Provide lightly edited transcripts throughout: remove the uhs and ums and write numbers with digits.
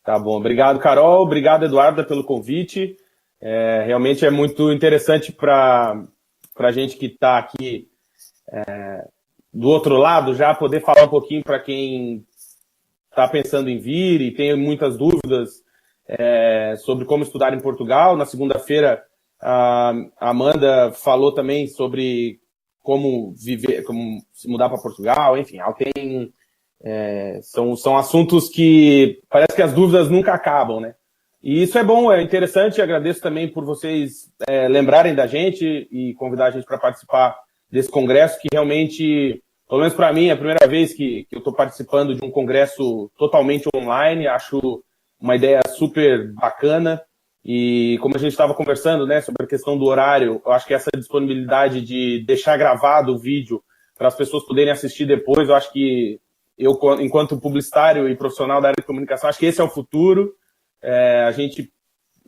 Tá bom. Obrigado, Carol. Obrigado, Eduarda, pelo convite. Realmente é muito interessante para a gente que está aqui do outro lado já poder falar um pouquinho para quem está pensando em vir e tem muitas dúvidas sobre como estudar em Portugal. Na segunda-feira, a Amanda falou também sobre como viver, como se mudar para Portugal. Enfim, ela tem... são assuntos que parece que as dúvidas nunca acabam, né? E isso é bom, é interessante. Agradeço também por vocês lembrarem da gente e convidar a gente para participar desse congresso, que realmente, pelo menos para mim, é a primeira vez que eu estou participando de um congresso totalmente online. Acho uma ideia super bacana. E como a gente estava conversando, né, sobre a questão do horário, eu acho que essa disponibilidade de deixar gravado o vídeo para as pessoas poderem assistir depois, eu acho que eu, enquanto publicitário e profissional da área de comunicação, acho que esse é o futuro. A gente,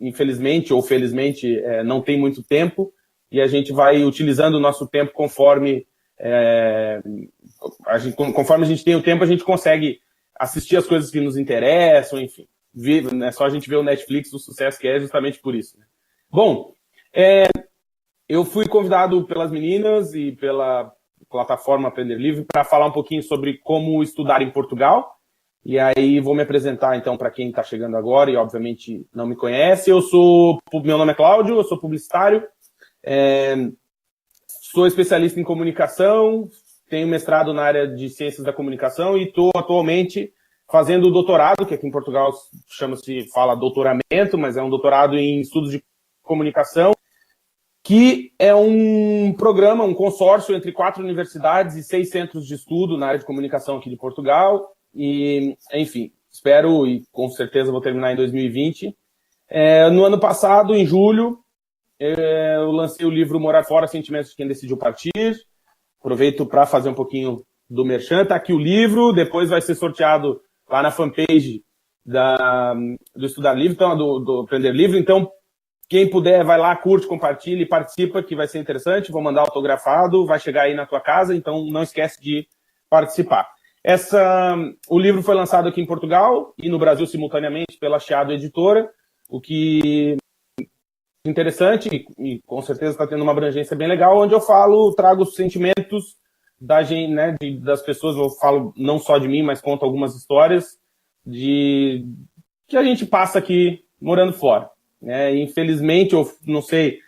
infelizmente ou felizmente, não tem muito tempo e a gente vai utilizando o nosso tempo conforme a gente tem o tempo, a gente consegue assistir as coisas que nos interessam, enfim. É só a gente ver o Netflix, o sucesso que é justamente por isso. Né? Bom, eu fui convidado pelas meninas e pela plataforma Aprender Livre para falar um pouquinho sobre como estudar em Portugal. E aí vou me apresentar, então, para quem está chegando agora e, obviamente, não me conhece. Meu nome é Cláudio, eu sou publicitário, sou especialista em comunicação, tenho mestrado na área de ciências da comunicação e estou atualmente fazendo o doutorado, que aqui em Portugal fala doutoramento, mas é um doutorado em estudos de comunicação, que é um programa, um consórcio entre 4 universidades e 6 centros de estudo na área de comunicação aqui de Portugal. E, enfim, espero e com certeza vou terminar em 2020. No ano passado, em julho, eu lancei o livro Morar Fora, Sentimentos de Quem Decidiu Partir. Aproveito para fazer um pouquinho do merchan. Tá aqui o livro, depois vai ser sorteado lá na fanpage do Estudar Livre, então, do Aprender Livre. Então, quem puder, vai lá, curte, compartilha e participa, que vai ser interessante. Vou mandar autografado, vai chegar aí na tua casa, então não esquece de participar. O livro foi lançado aqui em Portugal e no Brasil simultaneamente pela Chiado Editora, o que é interessante e com certeza está tendo uma abrangência bem legal, onde eu trago os sentimentos da gente, né, das pessoas. Eu falo não só de mim, mas conto algumas histórias que a gente passa aqui morando fora. Infelizmente, eu não sei,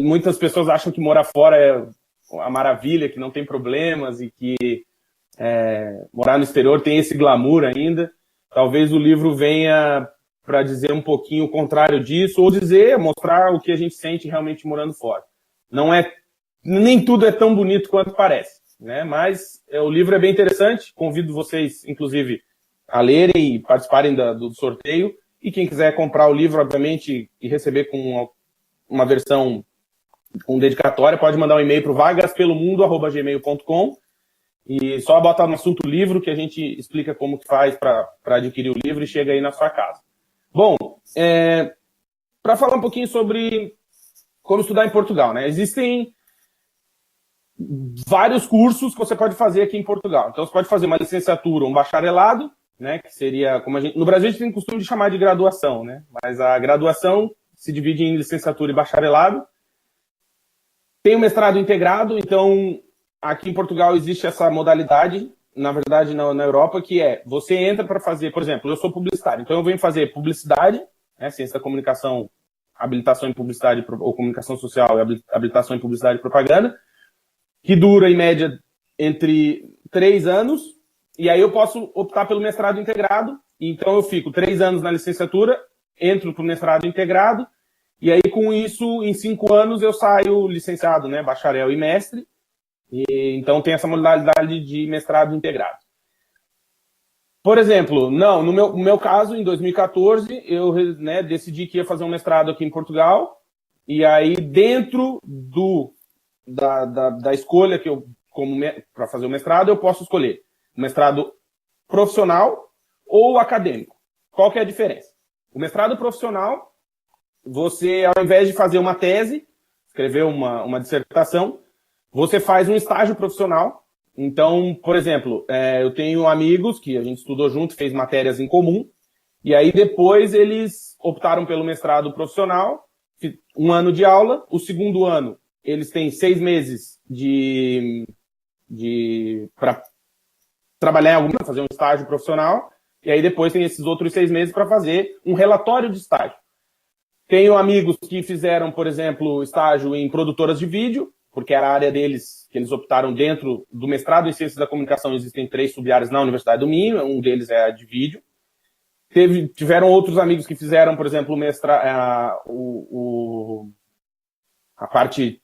muitas pessoas acham que morar fora é a maravilha, que não tem problemas e que morar no exterior tem esse glamour ainda. Talvez o livro venha para dizer um pouquinho o contrário disso, ou mostrar o que a gente sente realmente morando fora. Nem tudo é tão bonito quanto parece, né? Mas o livro é bem interessante, convido vocês, inclusive, a lerem e participarem do sorteio. E quem quiser comprar o livro, obviamente, e receber com uma versão com dedicatória, pode mandar um e-mail para o vagaspelomundo@gmail.com e só botar no assunto livro que a gente explica como que faz para adquirir o livro e chega aí na sua casa. Bom, para falar um pouquinho sobre como estudar em Portugal, né? Existem vários cursos que você pode fazer aqui em Portugal. Então, você pode fazer uma licenciatura, um bacharelado, né, que seria, no Brasil a gente tem o costume de chamar de graduação, né, mas a graduação se divide em licenciatura e bacharelado. Tem o mestrado integrado, então aqui em Portugal existe essa modalidade, na verdade na Europa, que você entra para fazer, por exemplo, eu sou publicitário, então eu venho fazer publicidade, né, ciência da comunicação, habilitação em publicidade ou comunicação social e habilitação em publicidade e propaganda, que dura em média entre 3 anos. E aí eu posso optar pelo mestrado integrado, então eu fico 3 anos na licenciatura, entro para o mestrado integrado, e aí com isso, em 5 anos, eu saio licenciado, né, bacharel e mestre, e então tem essa modalidade de mestrado integrado. Por exemplo, no meu caso, em 2014, eu decidi que ia fazer um mestrado aqui em Portugal, e aí dentro da escolha que para fazer o mestrado, eu posso escolher mestrado profissional ou acadêmico. Qual que é a diferença? O mestrado profissional, você, ao invés de fazer uma tese, escrever uma dissertação, você faz um estágio profissional. Então, por exemplo, eu tenho amigos que a gente estudou junto, fez matérias em comum, E aí depois eles optaram pelo mestrado profissional, 1 ano de aula. O segundo ano eles têm 6 meses para trabalhar em alguma, fazer um estágio profissional. E aí depois tem esses outros 6 meses para fazer um relatório de estágio. Tenho amigos que fizeram, por exemplo, estágio em produtoras de vídeo, porque era a área deles, que eles optaram dentro do mestrado em Ciências da Comunicação. Existem 3 sub-áreas na Universidade do Minho, um deles é a de vídeo. Tiveram outros amigos que fizeram, por exemplo, a parte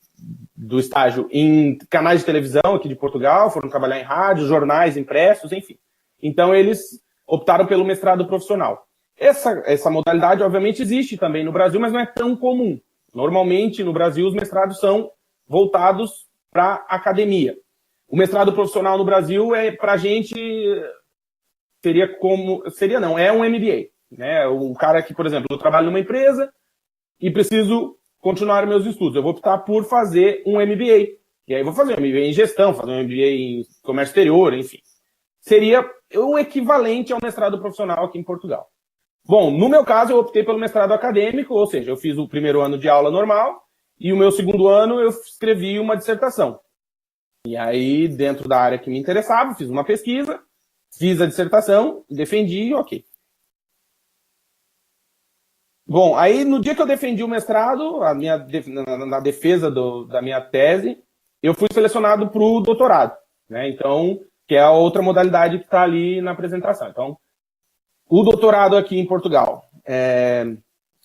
do estágio em canais de televisão aqui de Portugal, foram trabalhar em rádio, jornais impressos, enfim. Então, eles optaram pelo mestrado profissional. Essa modalidade, obviamente, existe também no Brasil, mas não é tão comum. Normalmente, no Brasil, os mestrados são voltados para a academia. O mestrado profissional no Brasil, para a gente, é um MBA. Né? O cara que, por exemplo, eu trabalho numa empresa e preciso continuar meus estudos. Eu vou optar por fazer um MBA. E aí vou fazer um MBA em gestão, fazer um MBA em comércio exterior, enfim. Seria o equivalente ao mestrado profissional aqui em Portugal. Bom, no meu caso, eu optei pelo mestrado acadêmico, ou seja, eu fiz o primeiro ano de aula normal e o meu segundo ano eu escrevi uma dissertação. E aí, dentro da área que me interessava, fiz uma pesquisa, fiz a dissertação, defendi e ok. Bom, aí no dia que eu defendi o mestrado, na defesa da minha tese, eu fui selecionado para o doutorado, né? Então, que é a outra modalidade que está ali na apresentação. Então, o doutorado aqui em Portugal,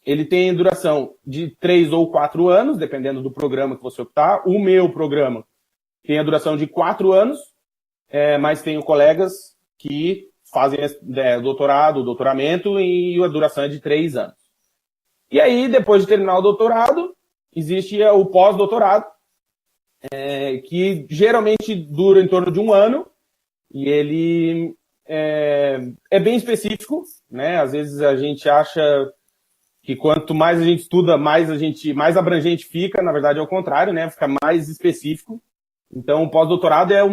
ele tem duração de 3 ou 4 anos, dependendo do programa que você optar. O meu programa tem a duração de 4 anos, mas tenho colegas que fazem doutorado, doutoramento, e a duração é de 3 anos. E aí, depois de terminar o doutorado, existe o pós-doutorado, que geralmente dura em torno de 1 ano, e ele é bem específico, né? Às vezes a gente acha que quanto mais a gente estuda, mais abrangente fica. Na verdade é o contrário, né? Fica mais específico. Então o pós-doutorado é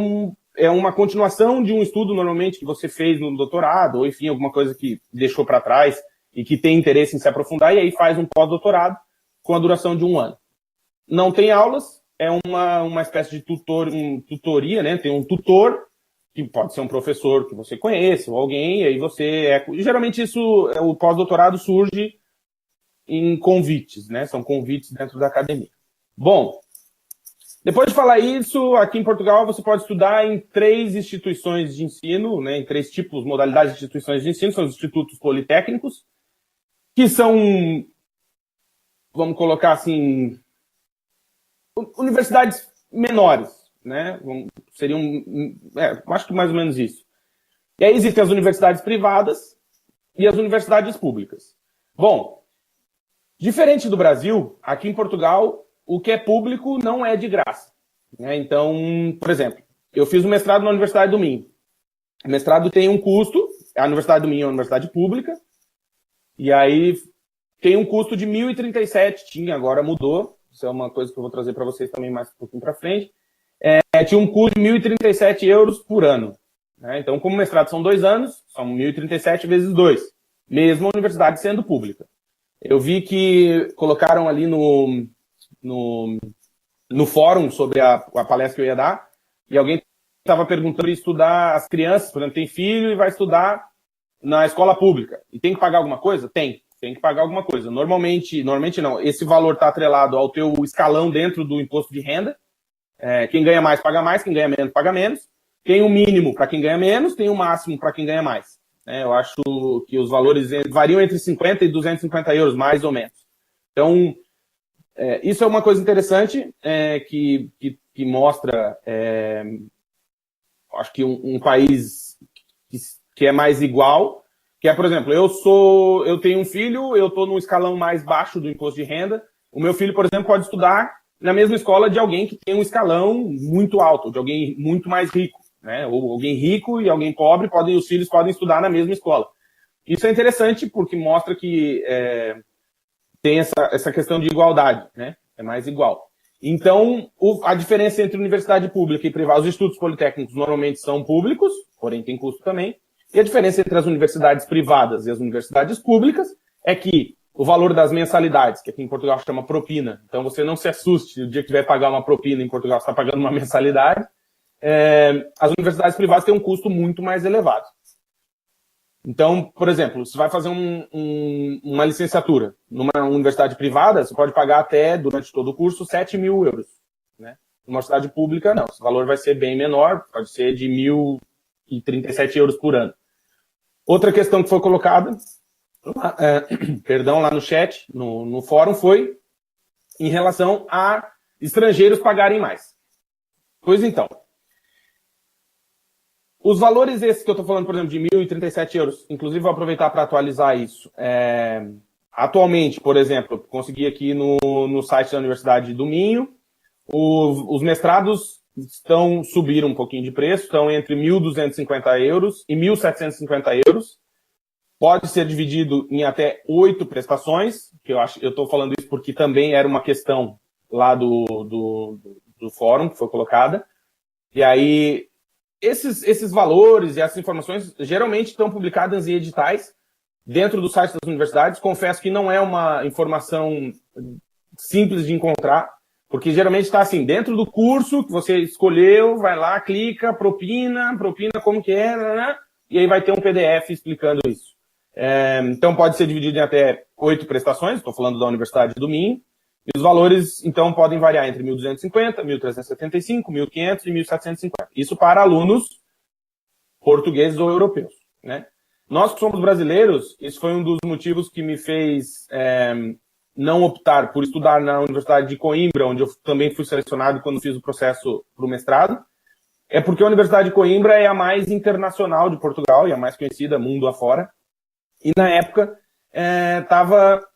uma continuação de um estudo normalmente que você fez no doutorado, ou enfim, alguma coisa que deixou para trás e que tem interesse em se aprofundar, e aí faz um pós-doutorado com a duração de 1 ano. Não tem aulas, é uma espécie de tutoria, né? Tem um tutor, que pode ser um professor que você conhece, ou alguém, e aí geralmente o pós-doutorado surge em convites, né? São convites dentro da academia. Bom, depois de falar isso, aqui em Portugal você pode estudar em 3 instituições de ensino, né? Em 3 modalidades de instituições de ensino, são os institutos politécnicos, que são, vamos colocar assim, universidades menores, né? Seriam, acho que mais ou menos isso. E aí existem as universidades privadas e as universidades públicas. Bom, diferente do Brasil, aqui em Portugal, o que é público não é de graça, né? Então, por exemplo, eu fiz um mestrado na Universidade do Minho. O mestrado tem um custo, a Universidade do Minho é uma universidade pública, e aí tem um custo de 1.037, agora mudou, isso é uma coisa que eu vou trazer para vocês também mais um pouquinho para frente. Tinha um custo de 1.037 euros por ano, né? Então, como o mestrado são 2 anos, são 1.037 vezes 2, mesmo a universidade sendo pública. Eu vi que colocaram ali no fórum sobre a palestra que eu ia dar, e alguém estava perguntando estudar as crianças, por exemplo, tem filho e vai estudar na escola pública, e tem que pagar alguma coisa? Tem que pagar alguma coisa. Normalmente não, esse valor está atrelado ao teu escalão dentro do imposto de renda. Quem ganha mais, paga mais, quem ganha menos, paga menos. Tem um mínimo para quem ganha menos, tem um máximo para quem ganha mais. Eu acho que os valores variam entre 50 e 250 euros, mais ou menos. Então, isso é uma coisa interessante que mostra, acho que um país que é mais igual, que por exemplo, eu tenho um filho, eu estou num escalão mais baixo do imposto de renda. O meu filho, por exemplo, pode estudar na mesma escola de alguém que tem um escalão muito alto, de alguém muito mais rico, né? Ou alguém rico e alguém pobre, os filhos podem estudar na mesma escola. Isso é interessante porque mostra que tem essa questão de igualdade, né? É mais igual. Então, a diferença entre universidade pública e privada, os estudos politécnicos normalmente são públicos, porém tem custo também, E a diferença entre as universidades privadas e as universidades públicas é que o valor das mensalidades, que aqui em Portugal chama propina, então você não se assuste o dia que tiver pagar uma propina em Portugal, você está pagando uma mensalidade, as universidades privadas têm um custo muito mais elevado. Então, por exemplo, você vai fazer uma licenciatura numa universidade privada, você pode pagar até, durante todo o curso, 7 mil euros. Né? Numa universidade pública, não. Esse valor vai ser bem menor, pode ser de 1.037 euros por ano. Outra questão que foi colocada, lá no chat, no fórum, foi em relação a estrangeiros pagarem mais. Pois então, os valores esses que eu estou falando, por exemplo, de 1.037 euros, inclusive vou aproveitar para atualizar isso. Atualmente, por exemplo, consegui aqui no site da Universidade do Minho, os mestrados subiram um pouquinho de preço, estão entre 1.250 euros e 1.750 euros. Pode ser dividido em até 8 prestações, que eu estou falando isso porque também era uma questão lá do fórum que foi colocada. E aí, esses valores e essas informações geralmente estão publicadas em editais dentro do site das universidades. Confesso que não é uma informação simples de encontrar, porque geralmente está assim, dentro do curso que você escolheu, vai lá, clica, propina como que é, né? E aí vai ter um PDF explicando isso. Então pode ser dividido em até 8 prestações, estou falando da Universidade do Minho, e os valores, então, podem variar entre 1.250, 1.375, 1.500 e 1.750. Isso para alunos portugueses ou europeus, né? Nós que somos brasileiros, isso foi um dos motivos que me fez não optar por estudar na Universidade de Coimbra, onde eu também fui selecionado quando fiz o processo para o mestrado, é porque a Universidade de Coimbra é a mais internacional de Portugal e a mais conhecida mundo afora. E na época estava...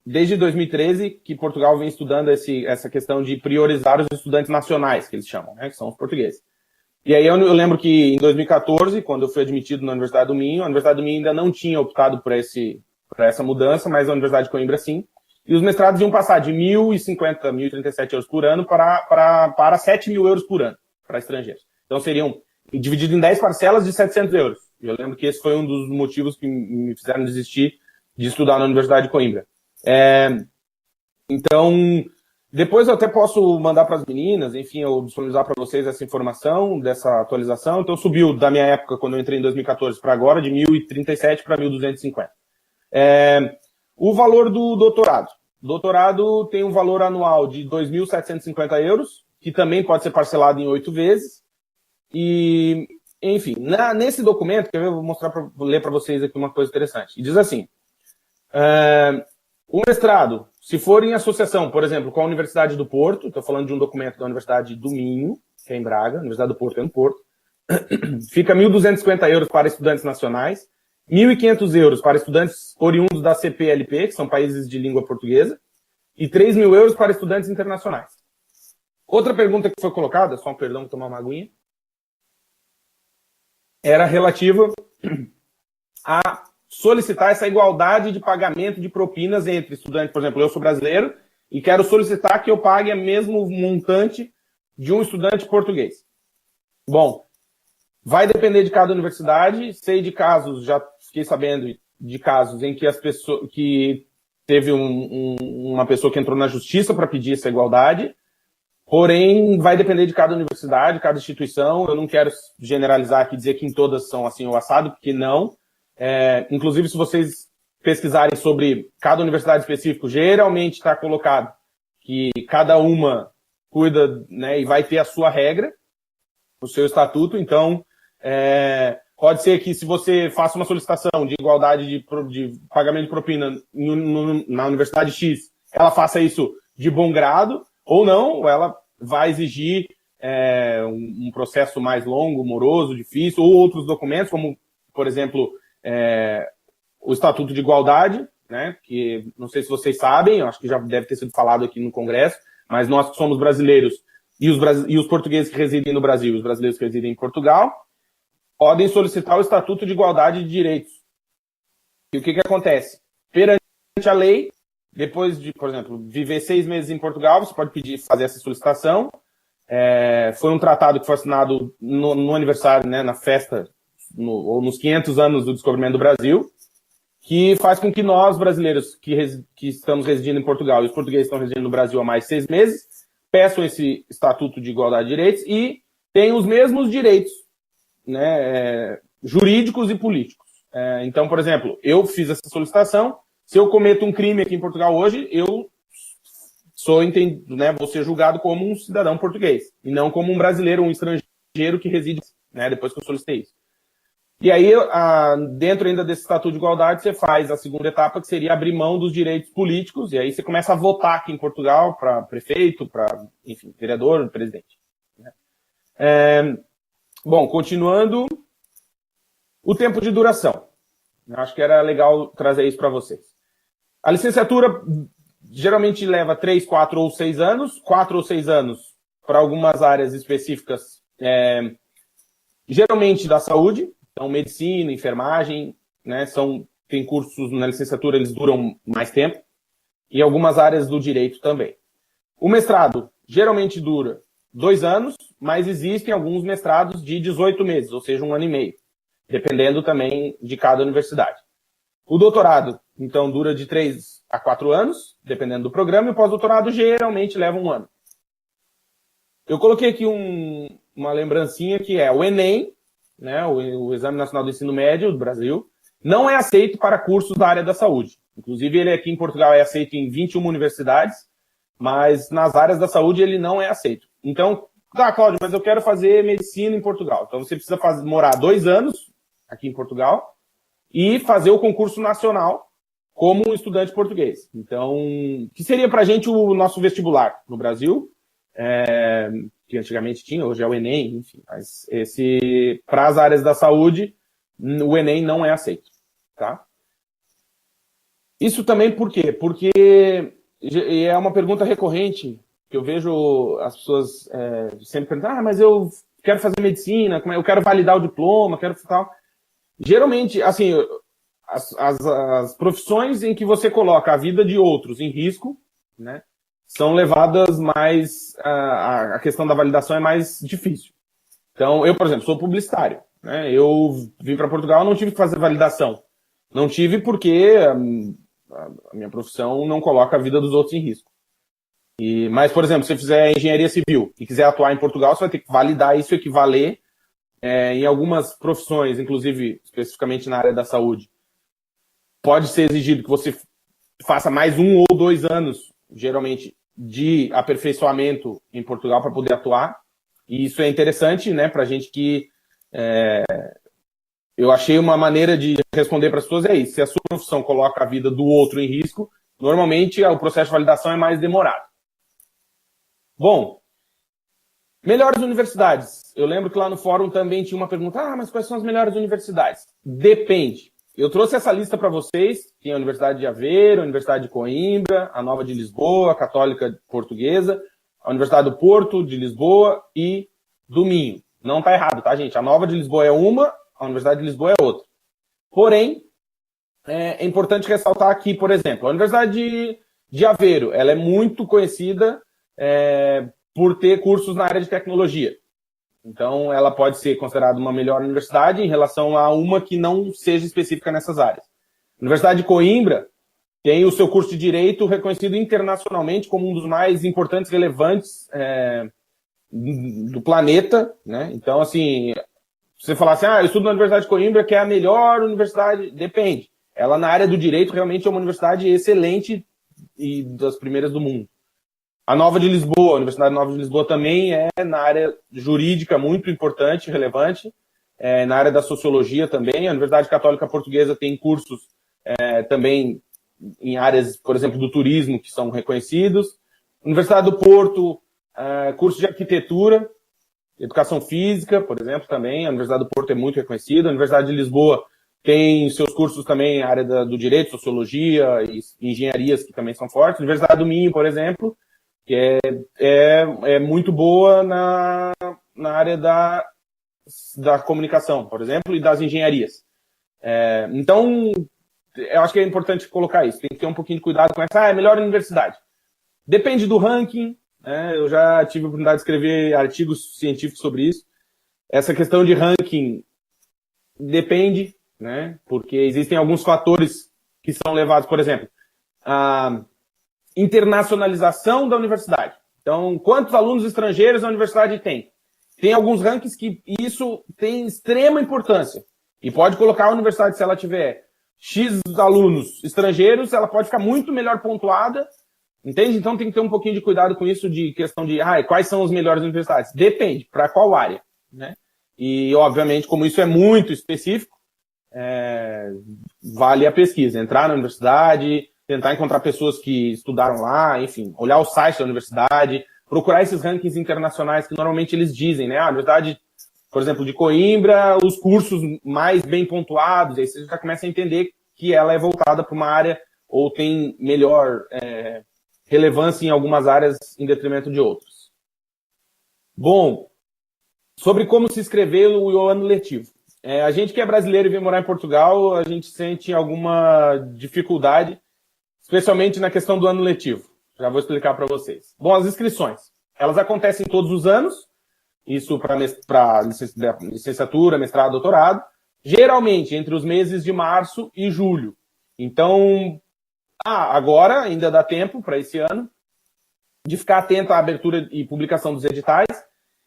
desde 2013 que Portugal vem estudando essa questão de priorizar os estudantes nacionais, que eles chamam, né, que são os portugueses. E aí eu lembro que em 2014, quando eu fui admitido na Universidade do Minho, a Universidade do Minho ainda não tinha optado por essa mudança, mas a Universidade de Coimbra sim. E os mestrados iam passar de 1.050, 1.037 euros por ano para 7 mil euros por ano para estrangeiros. Então seriam divididos em 10 parcelas de 700 euros. E eu lembro que esse foi um dos motivos que me fizeram desistir de estudar na Universidade de Coimbra. Então, depois eu até posso mandar para as meninas, enfim, eu disponibilizar para vocês essa informação, dessa atualização. Então, subiu da minha época, quando eu entrei em 2014 para agora, de 1.037 para 1.250. O valor do doutorado. Doutorado tem um valor anual de 2.750 euros, que também pode ser parcelado em 8 vezes. E, enfim, nesse documento, que eu vou ler para vocês aqui uma coisa interessante. E diz assim, o mestrado, se for em associação, por exemplo, com a Universidade do Porto, estou falando de um documento da Universidade do Minho, que é em Braga, a Universidade do Porto é no Porto, fica 1.250 euros para estudantes nacionais, 1.500 euros para estudantes oriundos da CPLP, que são países de língua portuguesa, e 3.000 euros para estudantes internacionais. Outra pergunta que foi colocada, só um perdão, vou tomar uma aguinha, era relativa a solicitar essa igualdade de pagamento de propinas entre estudantes. Por exemplo, eu sou brasileiro e quero solicitar que eu pague o mesmo montante de um estudante português. Bom, vai depender de cada universidade. Sei de casos, já fiquei sabendo de casos em que teve uma pessoa que entrou na justiça para pedir essa igualdade. Porém, vai depender de cada universidade, cada instituição. Eu não quero generalizar aqui, dizer que em todas são assim ou assado, porque não. Inclusive, se vocês pesquisarem sobre cada universidade específica, geralmente está colocado que cada uma cuida, né, e vai ter a sua regra, o seu estatuto. Então, pode ser que se você faça uma solicitação de igualdade de pagamento de propina na Universidade X, ela faça isso de bom grado, ou não, ou ela vai exigir um processo mais longo, moroso, difícil, ou outros documentos, como, por exemplo, o Estatuto de Igualdade, né, que não sei se vocês sabem, acho que já deve ter sido falado aqui no Congresso, mas nós que somos brasileiros e os portugueses que residem no Brasil, os brasileiros que residem em Portugal, podem solicitar o Estatuto de Igualdade de Direitos. E o que acontece? Perante a lei, depois de, por exemplo, viver 6 meses em Portugal, você pode fazer essa solicitação. Foi um tratado que foi assinado no aniversário, né, na festa, ou nos 500 anos do descobrimento do Brasil, que faz com que nós, brasileiros, que estamos residindo em Portugal e os portugueses que estão residindo no Brasil há mais de 6 meses, peçam esse Estatuto de Igualdade de Direitos e tenham os mesmos direitos, né, jurídicos e políticos. Então, por exemplo, eu fiz essa solicitação. Se eu cometo um crime aqui em Portugal hoje, eu vou ser julgado como um cidadão português, e não como um brasileiro, um estrangeiro que reside, né, depois que eu solicitei isso. E aí, dentro ainda desse Estatuto de Igualdade, você faz a segunda etapa, que seria abrir mão dos direitos políticos, e aí você começa a votar aqui em Portugal para prefeito, para, enfim, vereador, presidente. Bom, continuando, o tempo de duração. Acho que era legal trazer isso para vocês. A licenciatura geralmente leva 3, 4 ou 6 anos. 4 ou 6 anos para algumas áreas específicas, geralmente da saúde, então medicina, enfermagem, né, tem cursos na licenciatura, eles duram mais tempo, e algumas áreas do direito também. O mestrado geralmente dura 2 anos, mas existem alguns mestrados de 18 meses, ou seja, 1 ano e meio, dependendo também de cada universidade. O doutorado, então, dura de 3 a 4 anos, dependendo do programa, e o pós-doutorado geralmente leva 1 ano. Eu coloquei aqui uma lembrancinha que é o Enem, né, o Exame Nacional do Ensino Médio do Brasil, não é aceito para cursos da área da saúde. Inclusive, ele aqui em Portugal é aceito em 21 universidades, mas nas áreas da saúde ele não é aceito. Então, Cláudio, mas eu quero fazer medicina em Portugal. Então, você precisa morar 2 anos aqui em Portugal e fazer o concurso nacional como um estudante português. Então, que seria para a gente o nosso vestibular no Brasil, que antigamente tinha, hoje é o Enem, enfim, mas para as áreas da saúde, o Enem não é aceito, tá? Isso também por quê? Porque é uma pergunta recorrente, que eu vejo as pessoas sempre perguntando, mas eu quero fazer medicina, eu quero validar o diploma, quero tal. Geralmente, assim, as profissões em que você coloca a vida de outros em risco, né, são levadas mais... A questão da validação é mais difícil. Então, eu, por exemplo, sou publicitário, né? Eu vim para Portugal, não tive que fazer validação. Não tive porque a minha profissão não coloca a vida dos outros em risco. Mas, por exemplo, se você fizer engenharia civil e quiser atuar em Portugal, você vai ter que validar isso, equivaler. Em algumas profissões, inclusive especificamente na área da saúde, pode ser exigido que você faça mais 1 ou 2 anos, geralmente, de aperfeiçoamento em Portugal para poder atuar. E isso é interessante, né, para a gente que... eu achei uma maneira de responder para as pessoas isso. Se a sua profissão coloca a vida do outro em risco, normalmente o processo de validação é mais demorado. Bom, melhores universidades. Eu lembro que lá no fórum também tinha uma pergunta, mas quais são as melhores universidades? Depende. Eu trouxe essa lista para vocês, tem a Universidade de Aveiro, a Universidade de Coimbra, a Nova de Lisboa, a Católica Portuguesa, a Universidade do Porto, de Lisboa e do Minho. Não está errado, tá, gente? A Nova de Lisboa é uma, a Universidade de Lisboa é outra. Porém, é importante ressaltar aqui, por exemplo, a Universidade de Aveiro, ela é muito conhecida por ter cursos na área de tecnologia. Então, ela pode ser considerada uma melhor universidade em relação a uma que não seja específica nessas áreas. A Universidade de Coimbra tem o seu curso de Direito reconhecido internacionalmente como um dos mais importantes e relevantes do planeta, né? Então, assim, se você falar assim, eu estudo na Universidade de Coimbra, que é a melhor universidade, depende. Ela, na área do direito, realmente é uma universidade excelente e das primeiras do mundo. A Nova de Lisboa, a Universidade Nova de Lisboa também é na área jurídica muito importante, relevante, na área da sociologia também. A Universidade Católica Portuguesa tem cursos também em áreas, por exemplo, do turismo, que são reconhecidos. A Universidade do Porto, curso de arquitetura, educação física, por exemplo, também. A Universidade do Porto é muito reconhecida. A Universidade de Lisboa tem seus cursos também na área do direito, sociologia e engenharias, que também são fortes. A Universidade do Minho, por exemplo, que é muito boa na área da comunicação, por exemplo, e das engenharias. Então, eu acho que é importante colocar isso. Tem que ter um pouquinho de cuidado com essa. É melhor universidade. Depende do ranking, né? Eu já tive a oportunidade de escrever artigos científicos sobre isso. Essa questão de ranking depende, né? Porque existem alguns fatores que são levados, por exemplo, a internacionalização da universidade. Então, quantos alunos estrangeiros a universidade tem? Tem alguns rankings que isso tem extrema importância. E pode colocar a universidade, se ela tiver X alunos estrangeiros, ela pode ficar muito melhor pontuada, entende? Então tem que ter um pouquinho de cuidado com isso de questão de quais são as melhores universidades. Depende, para qual área, né? E, obviamente, como isso é muito específico, vale a pesquisa. Entrar na universidade, tentar encontrar pessoas que estudaram lá, enfim, olhar o site da universidade, procurar esses rankings internacionais que normalmente eles dizem, né? A universidade, por exemplo, de Coimbra, os cursos mais bem pontuados, aí você já começa a entender que ela é voltada para uma área ou tem melhor relevância em algumas áreas em detrimento de outras. Bom, sobre como se inscrever o ano letivo. A gente que é brasileiro e vem morar em Portugal, a gente sente alguma dificuldade, especialmente na questão do ano letivo. Já vou explicar para vocês. Bom, as inscrições, elas acontecem todos os anos, isso para licenciatura, mestrado, doutorado, geralmente entre os meses de março e julho. Então, agora ainda dá tempo para esse ano de ficar atento à abertura e publicação dos editais.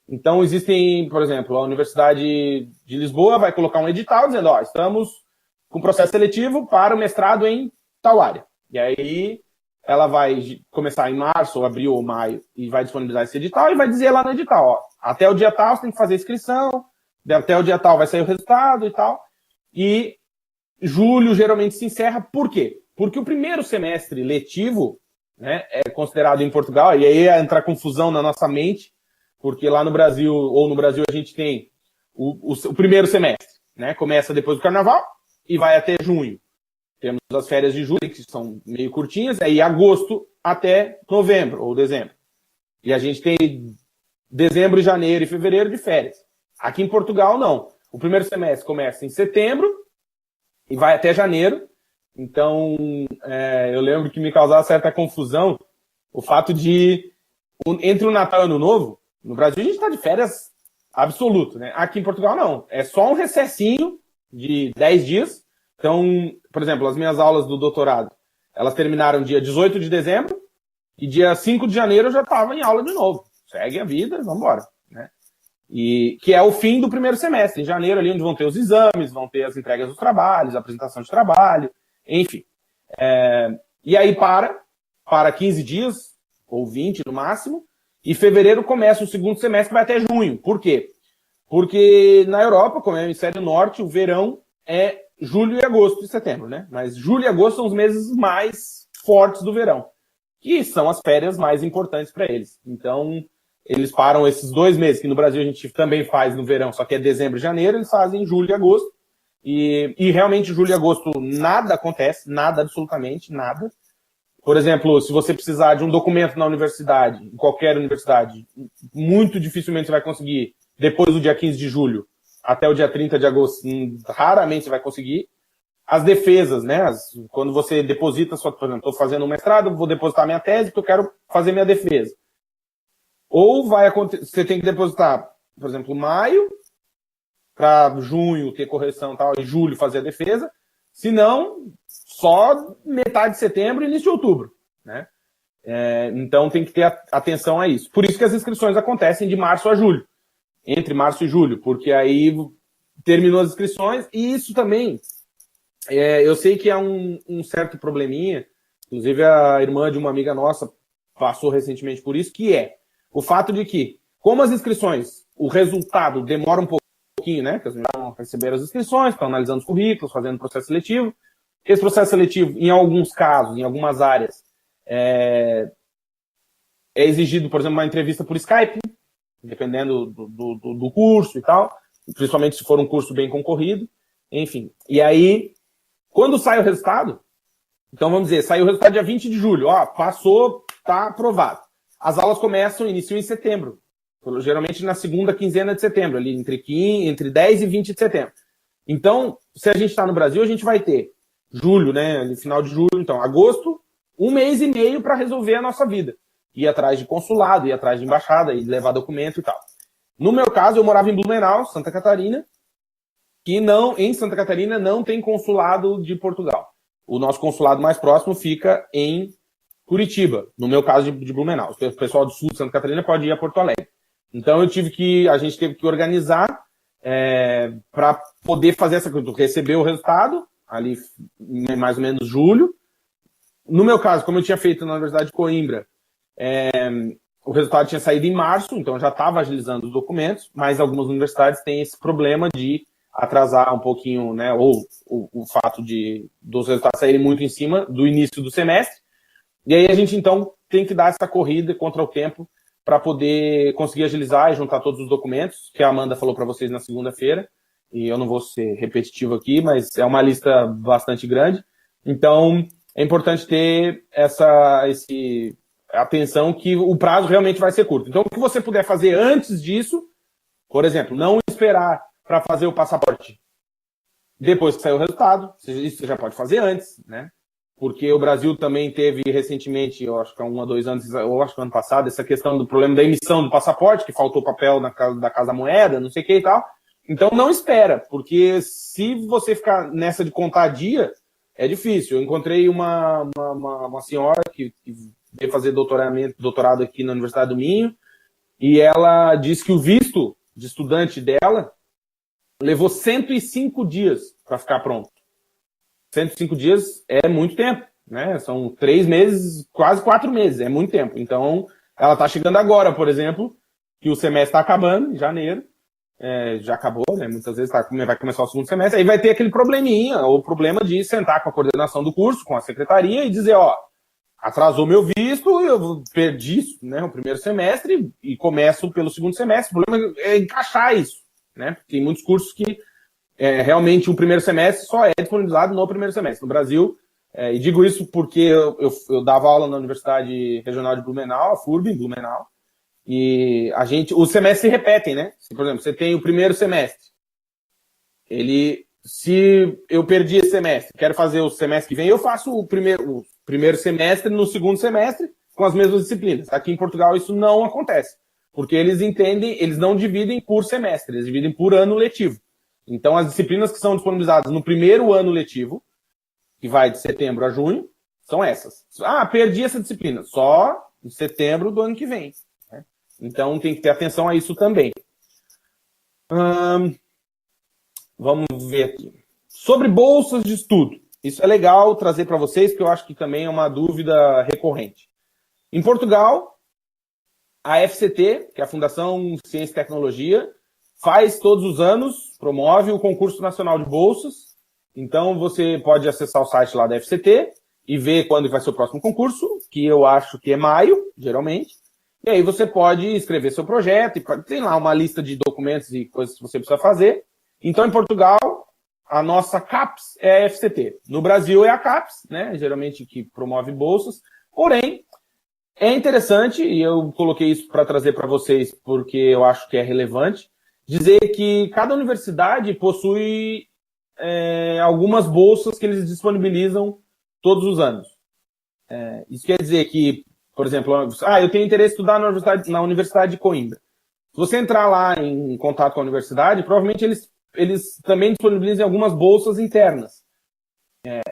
Então, existem, por exemplo, a Universidade de Lisboa vai colocar um edital dizendo, estamos com processo seletivo para o mestrado em tal área. E aí ela vai começar em março, ou abril, ou maio, e vai disponibilizar esse edital e vai dizer lá no edital, até o dia tal você tem que fazer inscrição, até o dia tal vai sair o resultado e tal. E julho geralmente se encerra. Por quê? Porque o primeiro semestre letivo, né, é considerado em Portugal, e aí entra confusão na nossa mente, porque lá no Brasil, a gente tem o primeiro semestre, né? Começa depois do carnaval e vai até junho. Temos as férias de julho, que são meio curtinhas, aí agosto até novembro ou dezembro. E a gente tem dezembro, janeiro e fevereiro de férias. Aqui em Portugal, não. O primeiro semestre começa em setembro e vai até janeiro. Então, eu lembro que me causava certa confusão o fato de, entre o Natal e o Ano Novo, no Brasil a gente está de férias absoluto, né? Aqui em Portugal não. É só um recessinho de 10 dias. Então, por exemplo, as minhas aulas do doutorado, elas terminaram dia 18 de dezembro e dia 5 de janeiro eu já estava em aula de novo. Segue a vida, vamos embora, né? E que é o fim do primeiro semestre. Em janeiro ali onde vão ter os exames, vão ter as entregas dos trabalhos, a apresentação de trabalho, enfim. E aí para 15 dias, ou 20 no máximo, e fevereiro começa o segundo semestre, que vai até junho. Por quê? Porque na Europa, como é o hemisfério norte, o verão é julho e agosto e setembro, né? Mas julho e agosto são os meses mais fortes do verão, que são as férias mais importantes para eles. Então, eles param esses 2 meses, que no Brasil a gente também faz no verão, só que é dezembro e janeiro, eles fazem em julho e agosto. E realmente, julho e agosto, nada acontece, nada, absolutamente nada. Por exemplo, se você precisar de um documento na universidade, em qualquer universidade, muito dificilmente você vai conseguir depois do dia 15 de julho até o dia 30 de agosto, raramente você vai conseguir. As defesas, né? Quando você deposita por exemplo, estou fazendo um mestrado, vou depositar minha tese porque eu quero fazer minha defesa. Ou você tem que depositar, por exemplo, maio, para junho ter correção e tal, e julho fazer a defesa. Se não, só metade de setembro e início de outubro, né? Então tem que ter atenção a isso. Por isso que as inscrições acontecem de março a julho, entre março e julho, porque aí terminou as inscrições, e isso também, eu sei que há um certo probleminha, inclusive a irmã de uma amiga nossa passou recentemente por isso, que é o fato de que, como as inscrições, o resultado demora um pouquinho, né? Porque as meninas vão receber as inscrições, estão analisando os currículos, fazendo processo seletivo. Esse processo seletivo, em alguns casos, em algumas áreas, é exigido, por exemplo, uma entrevista por Skype, dependendo do curso e tal, principalmente se for um curso bem concorrido, enfim. E aí, quando sai o resultado, então vamos dizer, saiu o resultado dia 20 de julho, passou, tá aprovado. As aulas iniciam em setembro, geralmente na segunda quinzena de setembro, ali entre 10 e 20 de setembro. Então, se a gente está no Brasil, a gente vai ter julho, né, no final de julho, então agosto, 1 mês e meio para resolver a nossa vida. ir atrás de consulado, ir atrás de embaixada, e levar documento e tal. No meu caso, eu morava em Blumenau, Santa Catarina, que em Santa Catarina não tem consulado de Portugal. O nosso consulado mais próximo fica em Curitiba, no meu caso de Blumenau. O pessoal do sul de Santa Catarina pode ir a Porto Alegre. Então a gente teve que organizar para poder fazer essa coisa, receber o resultado, ali mais ou menos julho. No meu caso, como eu tinha feito na Universidade de Coimbra, o resultado tinha saído em março, então eu já estava agilizando os documentos, mas algumas universidades têm esse problema de atrasar um pouquinho, né, ou o fato dos resultados saírem muito em cima do início do semestre. E aí a gente, então, tem que dar essa corrida contra o tempo para poder conseguir agilizar e juntar todos os documentos, que a Amanda falou para vocês na segunda-feira, e eu não vou ser repetitivo aqui, mas é uma lista bastante grande. Então, é importante ter essa atenção que o prazo realmente vai ser curto. Então, o que você puder fazer antes disso, por exemplo, não esperar para fazer o passaporte depois que sair o resultado, isso você já pode fazer antes, né? Porque o Brasil também teve recentemente, eu acho que há 1 ou 2 anos, eu acho que ano passado, essa questão do problema da emissão do passaporte, que faltou papel da Casa da Moeda, não sei o que e tal. Então não espera, porque se você ficar nessa de contar dia, é difícil. Eu encontrei uma senhora que veio fazer doutorado aqui na Universidade do Minho, e ela disse que o visto de estudante dela levou 105 dias para ficar pronto. 105 dias é muito tempo, né? São 3 meses, quase 4 meses, é muito tempo. Então, ela está chegando agora, por exemplo, que o semestre está acabando, em janeiro, já acabou, né? Muitas vezes vai começar o segundo semestre, aí vai ter aquele probleminha, ou problema de sentar com a coordenação do curso, com a secretaria, e dizer, ó, atrasou meu visto, eu perdi, né, o primeiro semestre, e começo pelo segundo semestre. O problema é encaixar isso, né? Tem muitos cursos que realmente o primeiro semestre só é disponibilizado no primeiro semestre. No Brasil, e digo isso porque eu dava aula na Universidade Regional de Blumenau, a FURB, em Blumenau, e os semestres se repetem, né? Por exemplo, você tem o primeiro semestre, se eu perdi esse semestre, quero fazer o semestre que vem, eu faço o primeiro semestre no segundo semestre com as mesmas disciplinas. Aqui em Portugal isso não acontece, porque eles não dividem por semestre, eles dividem por ano letivo. Então, as disciplinas que são disponibilizadas no primeiro ano letivo, que vai de setembro a junho, são essas. Ah, perdi essa disciplina. Só em setembro do ano que vem. Né? Então, tem que ter atenção a isso também. Vamos ver aqui. Sobre bolsas de estudo. Isso é legal trazer para vocês, porque eu acho que também é uma dúvida recorrente. Em Portugal, a FCT, que é a Fundação Ciência e Tecnologia, faz todos os anos, promove o concurso nacional de bolsas. Então você pode acessar o site lá da FCT e ver quando vai ser o próximo concurso, que eu acho que é maio, geralmente. E aí você pode escrever seu projeto, e tem lá uma lista de documentos e coisas que você precisa fazer. Então, em Portugal, a nossa CAPES é a FCT. No Brasil é a CAPES, né? Geralmente que promove bolsas. Porém, é interessante, e eu coloquei isso para trazer para vocês porque eu acho que é relevante, dizer que cada universidade possui algumas bolsas que eles disponibilizam todos os anos. Isso quer dizer que, por exemplo, eu tenho interesse em estudar na Universidade de Coimbra. Se você entrar lá em contato com a universidade, provavelmente eles também disponibilizam algumas bolsas internas.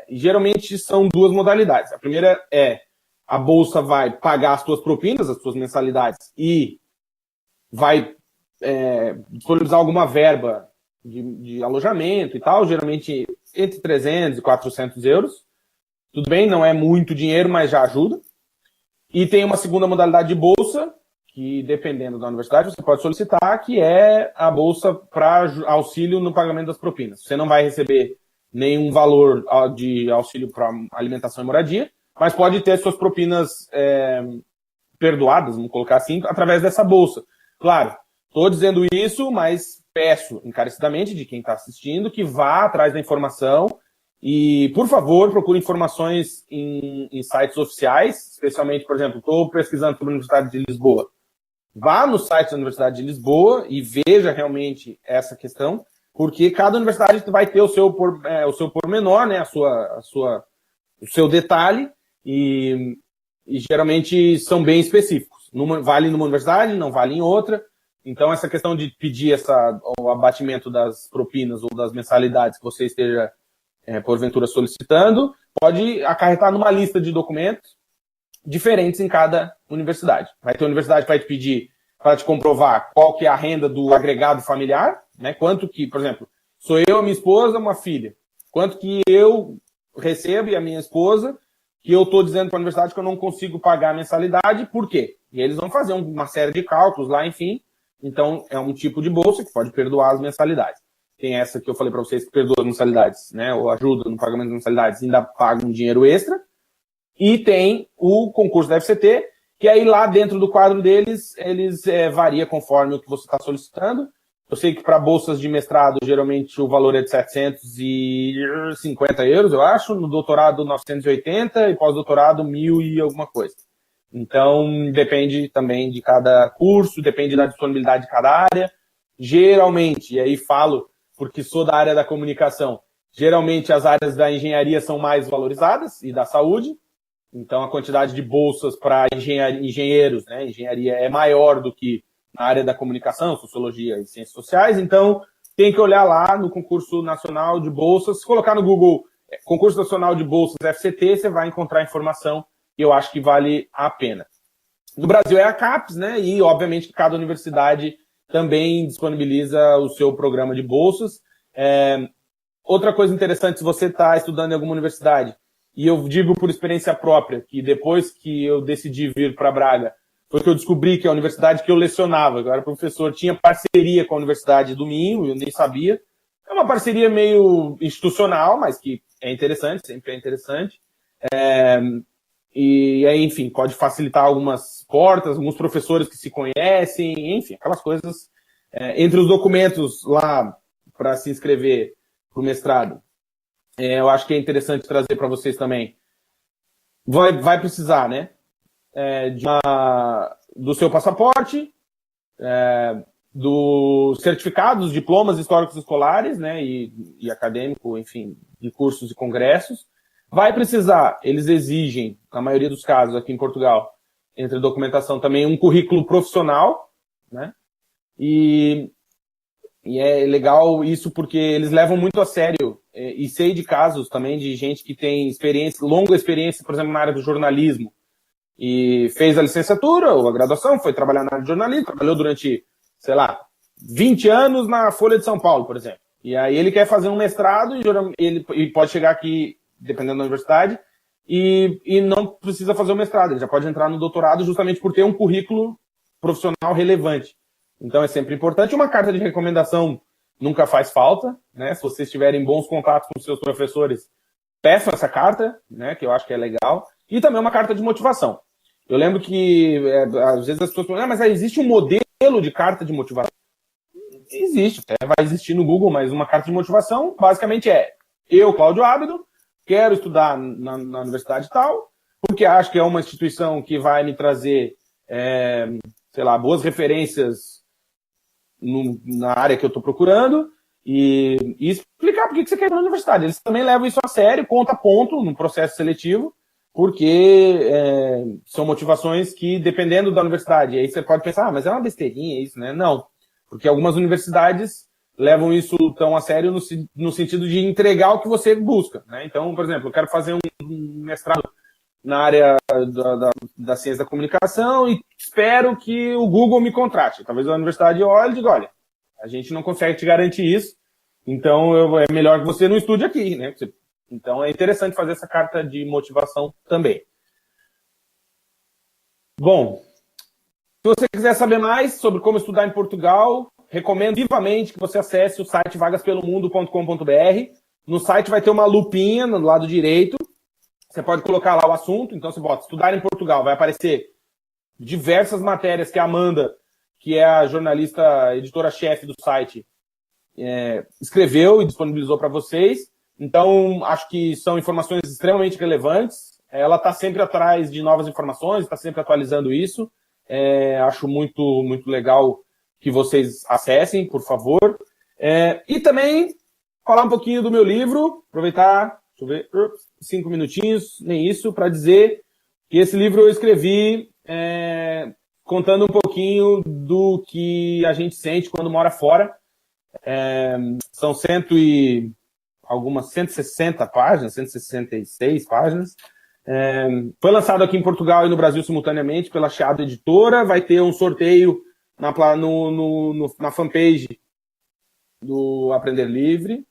E geralmente são 2 modalidades. A primeira a bolsa vai pagar as suas propinas, as suas mensalidades, e vai disponibilizar alguma verba de alojamento e tal, geralmente entre 300 e 400 euros. Tudo bem, não é muito dinheiro, mas já ajuda. E tem uma segunda modalidade de bolsa, que dependendo da universidade, você pode solicitar, que é a bolsa para auxílio no pagamento das propinas. Você não vai receber nenhum valor de auxílio para alimentação e moradia, mas pode ter suas propinas perdoadas, vamos colocar assim, através dessa bolsa. Claro, estou dizendo isso, mas peço encarecidamente de quem está assistindo que vá atrás da informação e, por favor, procure informações em sites oficiais, especialmente, por exemplo, estou pesquisando sobre a Universidade de Lisboa. Vá no site da Universidade de Lisboa e veja realmente essa questão, porque cada universidade vai ter o seu pormenor, né, o seu detalhe, e e geralmente são bem específicos. Vale numa universidade, não vale em outra. Então, essa questão de pedir o abatimento das propinas ou das mensalidades que você esteja, porventura, solicitando, pode acarretar numa lista de documentos diferentes em cada universidade. Vai ter universidade que vai te pedir para te comprovar qual que é a renda do agregado familiar, né? Quanto que, por exemplo, sou eu, a minha esposa, uma filha. Quanto que eu recebo e a minha esposa, que eu estou dizendo para a universidade que eu não consigo pagar a mensalidade, por quê? E eles vão fazer uma série de cálculos lá, enfim. Então, é um tipo de bolsa que pode perdoar as mensalidades. Tem essa que eu falei para vocês que perdoa as mensalidades, né? Ou ajuda no pagamento das mensalidades e ainda paga um dinheiro extra. E tem o concurso da FCT, que aí lá dentro do quadro deles, eles varia conforme o que você está solicitando. Eu sei que para bolsas de mestrado, geralmente o valor é de 750 euros, eu acho. No doutorado, 980 e pós-doutorado, 1.000 e alguma coisa. Então, depende também de cada curso, depende da disponibilidade de cada área. Geralmente, e aí falo porque sou da área da comunicação, geralmente as áreas da engenharia são mais valorizadas e da saúde. Então, a quantidade de bolsas para engenheiros, né, engenharia é maior do que na área da comunicação, sociologia e ciências sociais. Então, tem que olhar lá no concurso nacional de bolsas. Se colocar no Google concurso nacional de bolsas FCT, você vai encontrar informação e eu acho que vale a pena. No Brasil é a CAPES, né? E, obviamente, cada universidade também disponibiliza o seu programa de bolsas. Outra coisa interessante, se você está estudando em alguma universidade, e eu digo por experiência própria, que depois que eu decidi vir para Braga, foi que eu descobri que a universidade que eu lecionava, eu era professor, tinha parceria com a Universidade do Minho, eu nem sabia. É uma parceria meio institucional, mas que é interessante, sempre é interessante. E aí, enfim, pode facilitar algumas portas, alguns professores que se conhecem, enfim, aquelas coisas. Entre os documentos lá para se inscrever para o mestrado, eu acho que é interessante trazer para vocês também. Vai precisar, né? Do seu passaporte, dos certificados, diplomas históricos escolares, né? E acadêmico, enfim, de cursos e congressos. Vai precisar, eles exigem, na maioria dos casos aqui em Portugal, entre documentação também, um currículo profissional, né? E é legal isso porque eles levam muito a sério, e sei de casos também de gente que tem experiência, longa experiência, por exemplo, na área do jornalismo, e fez a licenciatura ou a graduação, foi trabalhar na área de jornalismo, trabalhou durante, sei lá, 20 anos na Folha de São Paulo, por exemplo. E aí ele quer fazer um mestrado e ele pode chegar aqui, dependendo da universidade, e não precisa fazer o mestrado, ele já pode entrar no doutorado justamente por ter um currículo profissional relevante. Então é sempre importante. Uma carta de recomendação nunca faz falta, né? Se vocês tiverem bons contatos com seus professores, peçam essa carta, né? Que eu acho que é legal. E também uma carta de motivação. Eu lembro que às vezes as pessoas falam, mas existe um modelo de carta de motivação? Existe, até vai existir no Google, mas uma carta de motivação basicamente eu, Cláudio Ábido, quero estudar na universidade tal, porque acho que é uma instituição que vai me trazer, sei lá, boas referências na área que eu estou procurando e explicar por que você quer ir na universidade. Eles também levam isso a sério, ponto a ponto, no processo seletivo, porque são motivações que, dependendo da universidade, aí você pode pensar, mas é uma besteirinha isso, né? Não, porque algumas universidades levam isso tão a sério no sentido de entregar o que você busca, né? Então, por exemplo, eu quero fazer um mestrado na área da ciência da comunicação e espero que o Google me contrate. Talvez a universidade olhe e diga, olha, a gente não consegue te garantir isso, então é melhor que você não estude aqui, né? Então é interessante fazer essa carta de motivação também. Bom, se você quiser saber mais sobre como estudar em Portugal, recomendo vivamente que você acesse o site vagaspelomundo.com.br. No site vai ter uma lupinha no lado direito. Você pode colocar lá o assunto, então você bota estudar em Portugal, vai aparecer diversas matérias que a Amanda, que é a jornalista, editora-chefe do site, escreveu e disponibilizou para vocês. Então, acho que são informações extremamente relevantes. Ela está sempre atrás de novas informações, está sempre atualizando isso. Acho muito, muito legal que vocês acessem, por favor. E também falar um pouquinho do meu livro, aproveitar... Deixa eu ver, 5 minutinhos, nem isso, para dizer E esse livro eu escrevi contando um pouquinho do que a gente sente quando mora fora. São 160 páginas, 166 páginas. Foi lançado aqui em Portugal e no Brasil simultaneamente pela Chiado Editora. Vai ter um sorteio na fanpage do Aprender Livre.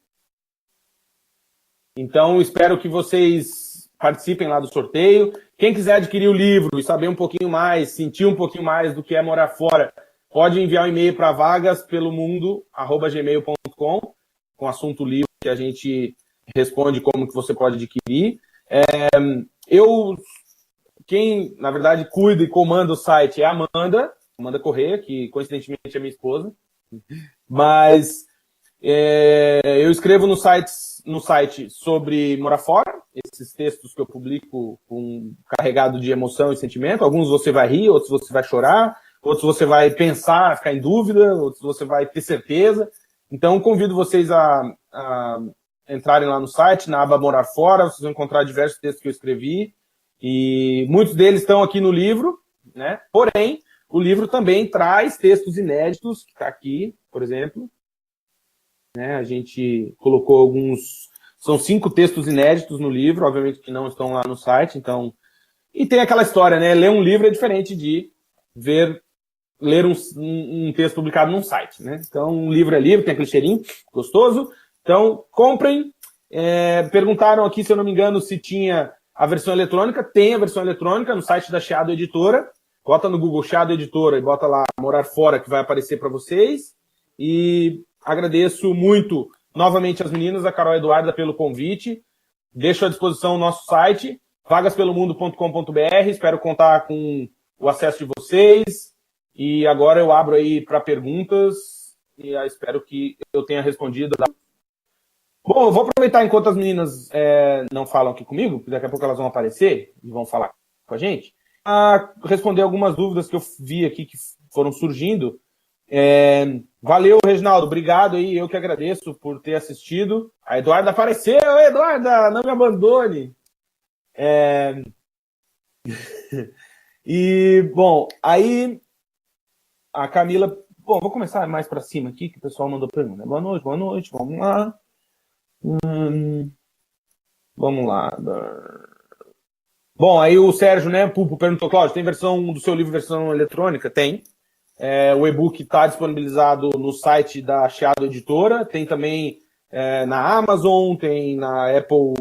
Então, espero que vocês participem lá do sorteio. Quem quiser adquirir o livro e saber um pouquinho mais, sentir um pouquinho mais do que é morar fora, pode enviar um e-mail para vagaspelomundo@gmail.com com assunto livro que a gente responde como que você pode adquirir. Quem, na verdade, cuida e comanda o site é a Amanda Corrêa, que coincidentemente é minha esposa. Mas eu escrevo no site sobre morar fora, esses textos que eu publico carregado de emoção e sentimento. Alguns você vai rir, outros você vai chorar, outros você vai pensar, ficar em dúvida, outros você vai ter certeza. Então, convido vocês a entrarem lá no site, na aba Morar Fora, vocês vão encontrar diversos textos que eu escrevi, e muitos deles estão aqui no livro, né? Porém, o livro também traz textos inéditos, que está aqui, por exemplo. Né? A gente colocou alguns... São 5 textos inéditos no livro, obviamente que não estão lá no site, então... E tem aquela história, né? Ler um livro é diferente de ler um texto publicado num site, né? Então, um livro é livro, tem aquele cheirinho gostoso. Então, comprem. Perguntaram aqui, se eu não me engano, se tinha a versão eletrônica. Tem a versão eletrônica no site da Chiado Editora. Bota no Google Chiado Editora e bota lá Morar Fora, que vai aparecer para vocês. E agradeço muito, novamente, as meninas, a Carol e a Eduarda, pelo convite. Deixo à disposição o nosso site, vagaspelomundo.com.br. Espero contar com o acesso de vocês. E agora eu abro aí para perguntas. E espero que eu tenha respondido. Bom, eu vou aproveitar enquanto as meninas não falam aqui comigo, porque daqui a pouco elas vão aparecer e vão falar com a gente, a responder algumas dúvidas que eu vi aqui que foram surgindo. Valeu, Reginaldo, obrigado aí, eu que agradeço por ter assistido. A Eduarda apareceu, Eduarda, não me abandone. E, bom, aí a Camila... Bom, vou começar mais para cima aqui, que o pessoal mandou pergunta. Boa noite, vamos lá. Vamos lá. Bom, aí o Sérgio, né, Pupo, perguntou, Cláudio, tem versão do seu livro, versão eletrônica? Tem. O e-book está disponibilizado no site da Chiado Editora, tem também na Amazon, tem na Apple,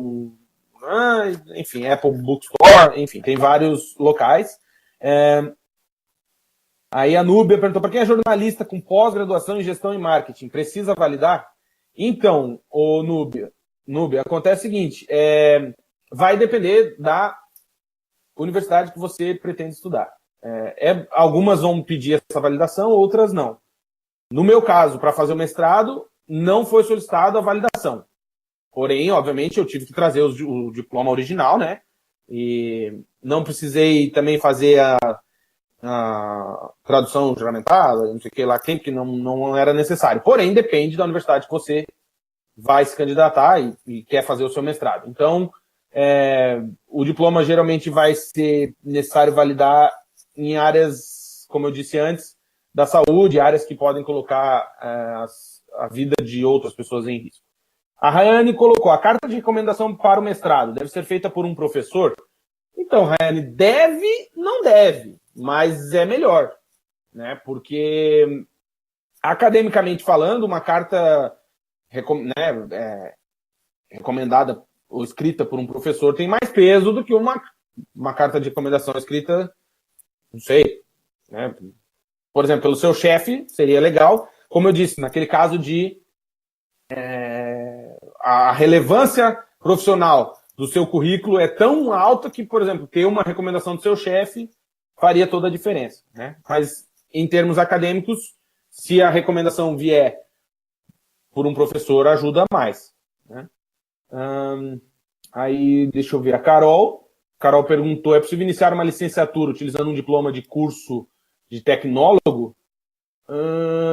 enfim, Apple Bookstore, enfim, tem vários locais. Aí a Núbia perguntou, para quem é jornalista com pós-graduação em gestão e marketing, precisa validar? Então, Núbia, acontece o seguinte, vai depender da universidade que você pretende estudar. Algumas vão pedir essa validação, outras não. No meu caso, para fazer o mestrado, não foi solicitado a validação. Porém, obviamente, eu tive que trazer o diploma original, né? E não precisei também fazer a tradução juramentada, não sei o que lá, que não era necessário. Porém, depende da universidade que você vai se candidatar e quer fazer o seu mestrado. Então, o diploma geralmente vai ser necessário validar em áreas, como eu disse antes, da saúde, áreas que podem colocar a vida de outras pessoas em risco. A Rayane colocou, a carta de recomendação para o mestrado deve ser feita por um professor? Então, Rayane, não deve, mas é melhor, né? Porque, academicamente falando, uma carta recomendada ou escrita por um professor tem mais peso do que uma carta de recomendação escrita, não sei, né? Por exemplo, pelo seu chefe, seria legal. Como eu disse, naquele caso de a relevância profissional do seu currículo é tão alta que, por exemplo, ter uma recomendação do seu chefe faria toda a diferença, né? Mas, em termos acadêmicos, se a recomendação vier por um professor, ajuda mais, né? Aí, deixa eu ver, a Carol perguntou, é possível iniciar uma licenciatura utilizando um diploma de curso de tecnólogo?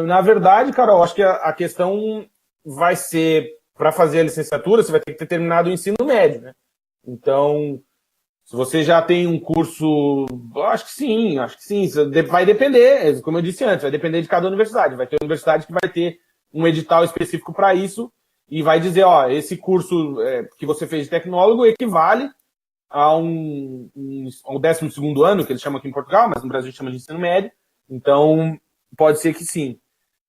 Na verdade, Carol, acho que a questão vai ser, para fazer a licenciatura, você vai ter que ter terminado o ensino médio, né? Então, Se você já tem um curso, eu acho que sim. Isso vai depender, como eu disse antes, vai depender de cada universidade. Vai ter universidade que vai ter um edital específico para isso e vai dizer, ó, esse curso que você fez de tecnólogo equivale ao 12º ano, que eles chamam aqui em Portugal, mas no Brasil chama de ensino médio. Então, pode ser que sim.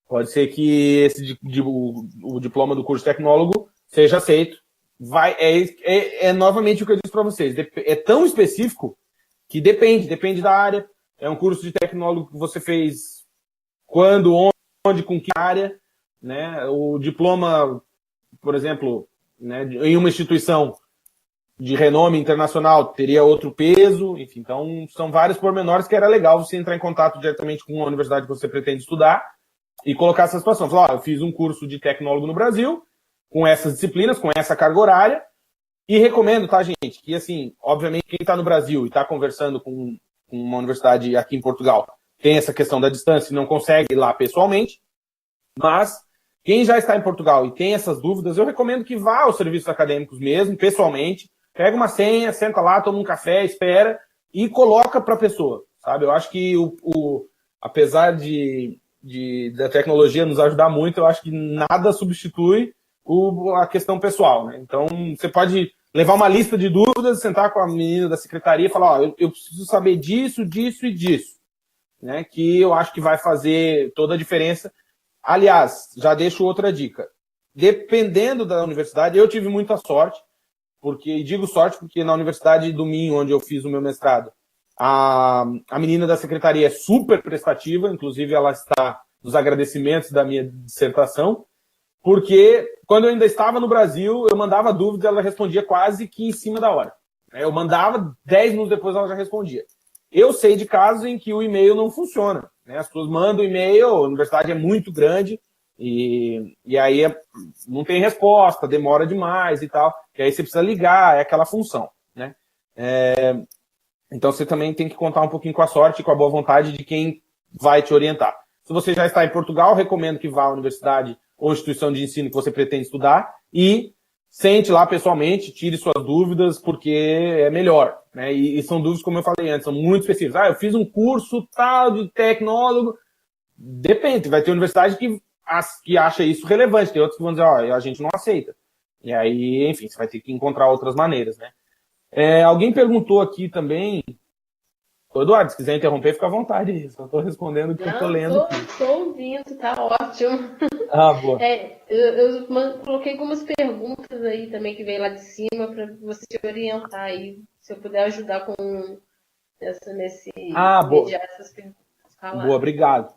Pode ser que o diploma do curso de tecnólogo seja aceito. Novamente o que eu disse para vocês. É tão específico que depende da área. É um curso de tecnólogo que você fez quando, onde, com que área, né? O diploma, por exemplo, né, em uma instituição de renome internacional teria outro peso, enfim, então são vários pormenores que era legal você entrar em contato diretamente com a universidade que você pretende estudar e colocar essa situação. Falar, eu fiz um curso de tecnólogo no Brasil, com essas disciplinas, com essa carga horária, e recomendo, tá, gente, que, assim, obviamente, quem está no Brasil e está conversando com uma universidade aqui em Portugal tem essa questão da distância e não consegue ir lá pessoalmente, mas quem já está em Portugal e tem essas dúvidas, eu recomendo que vá aos serviços acadêmicos mesmo, pessoalmente, pega uma senha, senta lá, toma um café, espera e coloca para a pessoa, sabe? Eu acho que, apesar da tecnologia nos ajudar muito, eu acho que nada substitui a questão pessoal, né? Então, você pode levar uma lista de dúvidas, sentar com a menina da secretaria e falar, ó, eu preciso saber disso, disso e disso, né? Que eu acho que vai fazer toda a diferença. Aliás, já deixo outra dica. Dependendo da universidade, eu tive muita sorte, e digo sorte porque na Universidade do Minho, onde eu fiz o meu mestrado, a menina da secretaria é super prestativa, inclusive ela está nos agradecimentos da minha dissertação, porque quando eu ainda estava no Brasil, eu mandava dúvidas, ela respondia quase que em cima da hora. Eu mandava, 10 minutos depois ela já respondia. Eu sei de casos em que o e-mail não funciona, né? As pessoas mandam e-mail, a universidade é muito grande, e aí não tem resposta, demora demais e tal, e aí você precisa ligar, é aquela função, né? Então você também tem que contar um pouquinho com a sorte e com a boa vontade de quem vai te orientar. Se você já está em Portugal, recomendo que vá à universidade ou instituição de ensino que você pretende estudar e sente lá pessoalmente, tire suas dúvidas, porque é melhor, né? E são dúvidas, como eu falei antes, são muito específicas. Eu fiz um curso tal de tecnólogo. Depende, vai ter universidade que acha isso relevante, tem outros que vão dizer, ó, a gente não aceita. E aí, enfim, você vai ter que encontrar outras maneiras, né? Alguém perguntou aqui também. Ô, Eduardo, se quiser interromper, fica à vontade. Só estou respondendo o que eu estou lendo. Estou ouvindo, tá ótimo. Ah, boa. Eu coloquei algumas perguntas aí também que veio lá de cima para você se orientar aí, se eu puder ajudar com mediar essas perguntas. Boa, obrigado.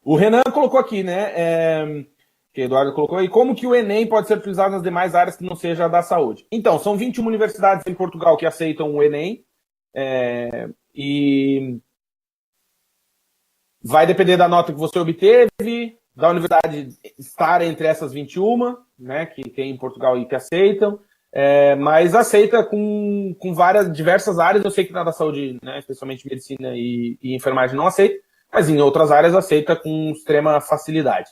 O Renan colocou aqui, né? Que o Eduardo colocou aí, como que o Enem pode ser utilizado nas demais áreas que não seja da saúde? Então, são 21 universidades em Portugal que aceitam o Enem. E vai depender da nota que você obteve, da universidade estar entre essas 21, né, que tem em Portugal e que aceitam, mas aceita com diversas áreas. Eu sei que na da saúde, né, especialmente medicina e enfermagem, não aceita, mas em outras áreas aceita com extrema facilidade.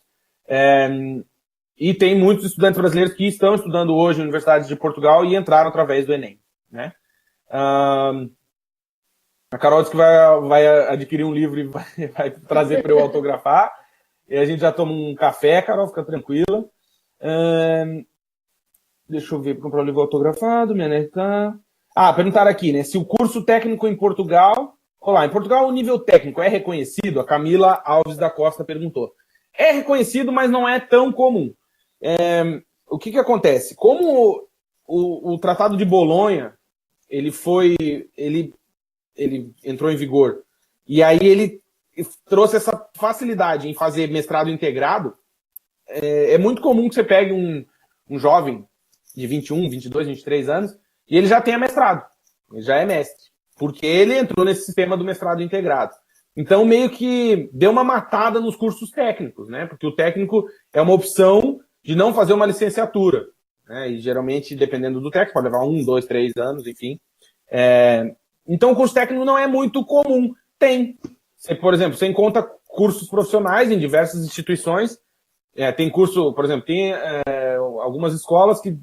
E tem muitos estudantes brasileiros que estão estudando hoje em universidades de Portugal e entraram através do Enem, né? A Carol disse que vai adquirir um livro e vai trazer para eu autografar. E a gente já toma um café, Carol, fica tranquila. Deixa eu ver, para comprar o livro autografado, minha neta tá... perguntaram aqui, né? Se o curso técnico em Portugal... Olá, em Portugal o nível técnico é reconhecido? A Camila Alves da Costa perguntou. É reconhecido, mas não é tão comum. O que acontece? Como o Tratado de Bolonha, ele entrou em vigor, e aí ele trouxe essa facilidade em fazer mestrado integrado, é muito comum que você pegue um jovem de 21, 22, 23 anos, e ele já tenha mestrado, ele já é mestre, porque ele entrou nesse sistema do mestrado integrado. Então, meio que deu uma matada nos cursos técnicos, né? Porque o técnico é uma opção de não fazer uma licenciatura, né? E geralmente, dependendo do técnico, pode levar 1, 2, 3 anos, enfim. Então, o curso técnico não é muito comum. Tem. Por exemplo, você encontra cursos profissionais em diversas instituições. Tem curso, por exemplo, tem algumas escolas que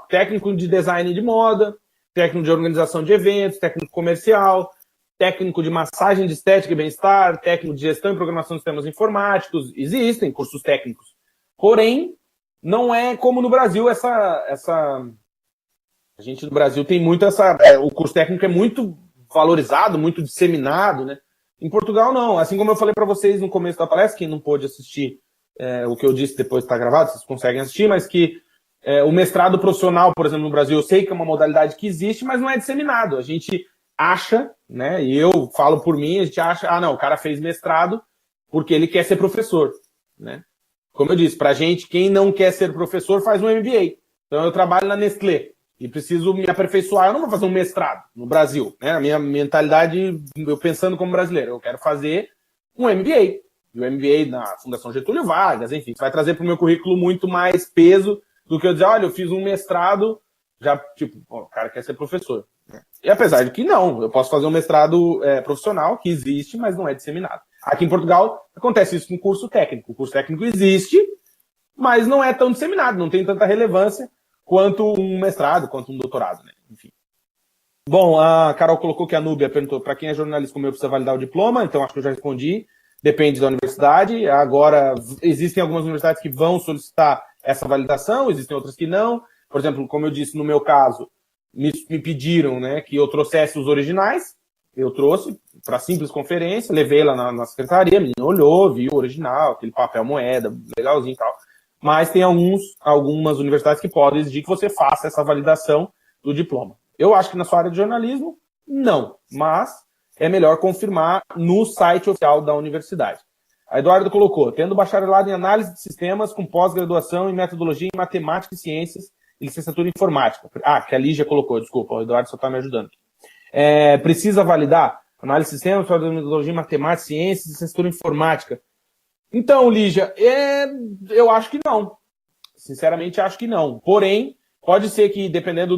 técnico de design de moda, técnico de organização de eventos, técnico comercial, técnico de massagem de estética e bem-estar, técnico de gestão e programação de sistemas informáticos. Existem cursos técnicos. Porém, não é como no Brasil a gente no Brasil tem muito o curso técnico é muito valorizado, muito disseminado, né? Em Portugal, não. Assim como eu falei para vocês no começo da palestra, quem não pôde assistir o que eu disse depois está gravado, vocês conseguem assistir, mas que o mestrado profissional, por exemplo, no Brasil, eu sei que é uma modalidade que existe, mas não é disseminado. A gente acha, né, e eu falo por mim, a gente acha, não, o cara fez mestrado porque ele quer ser professor, né? Como eu disse, pra gente, quem não quer ser professor faz um MBA. Então eu trabalho na Nestlé e preciso me aperfeiçoar, eu não vou fazer um mestrado no Brasil, né? A minha mentalidade, eu pensando como brasileiro, eu quero fazer um MBA. E o MBA na Fundação Getúlio Vargas, enfim, isso vai trazer para o meu currículo muito mais peso do que eu dizer, olha, eu fiz um mestrado, já, tipo, o cara quer ser professor. E apesar de que não, eu posso fazer um mestrado profissional, que existe, mas não é disseminado. Aqui em Portugal, acontece isso com curso técnico. O curso técnico existe, mas não é tão disseminado, não tem tanta relevância quanto um mestrado, quanto um doutorado, né? Enfim. Bom, a Carol colocou que a Núbia perguntou para quem é jornalista como eu precisa validar o diploma, então acho que eu já respondi. Depende da universidade. Agora, existem algumas universidades que vão solicitar essa validação, existem outras que não. Por exemplo, como eu disse, no meu caso, me pediram, né, que eu trouxesse os originais. Eu trouxe para simples conferência, levei lá na secretaria, a menina olhou, viu o original, aquele papel moeda, legalzinho e tal. Mas tem algumas universidades que podem exigir que você faça essa validação do diploma. Eu acho que na sua área de jornalismo, não. Mas é melhor confirmar no site oficial da universidade. A Eduardo colocou, tendo bacharelado em análise de sistemas com pós-graduação em metodologia em matemática e ciências e licenciatura em informática. Que a Lígia colocou, desculpa, o Eduardo só está me ajudando. Precisa validar análise de sistemas, metodologia em matemática, ciências e licenciatura em informática. Então, Lígia, eu acho que não. Sinceramente, acho que não. Porém, pode ser que, dependendo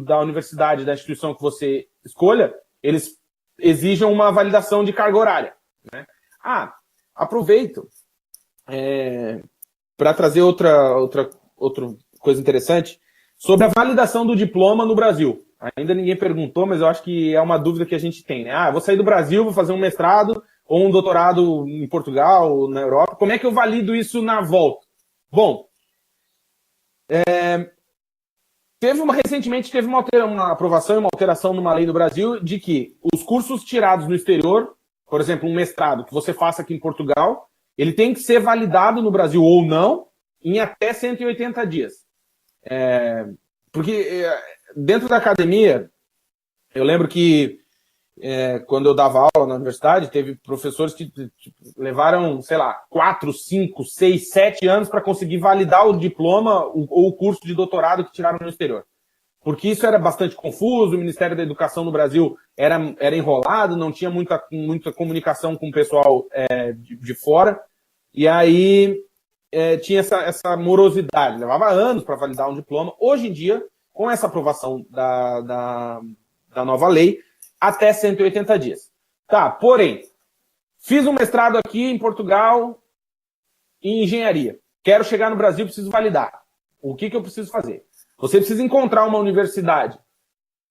da universidade, da instituição que você escolha, eles exijam uma validação de carga horária, né? Aproveito para trazer outra coisa interessante sobre a validação do diploma no Brasil. Ainda ninguém perguntou, mas eu acho que é uma dúvida que a gente tem, né? Vou sair do Brasil, vou fazer um mestrado ou um doutorado em Portugal ou na Europa. Como é que eu valido isso na volta? Bom, recentemente teve uma aprovação e uma alteração numa lei no Brasil de que os cursos tirados no exterior, por exemplo, um mestrado que você faça aqui em Portugal, ele tem que ser validado no Brasil ou não em até 180 dias. Porque dentro da academia, eu lembro que quando eu dava aula na universidade, teve professores que levaram, sei lá, 4, 5, 6, 7 anos para conseguir validar o diploma ou o curso de doutorado que tiraram no exterior. Porque isso era bastante confuso, o Ministério da Educação no Brasil era enrolado, não tinha muita comunicação com o pessoal de fora, e aí tinha essa morosidade, levava anos para validar um diploma. Hoje em dia, com essa aprovação da nova lei, até 180 dias. Porém, fiz um mestrado aqui em Portugal em engenharia. Quero chegar no Brasil, preciso validar. O que eu preciso fazer? Você precisa encontrar uma universidade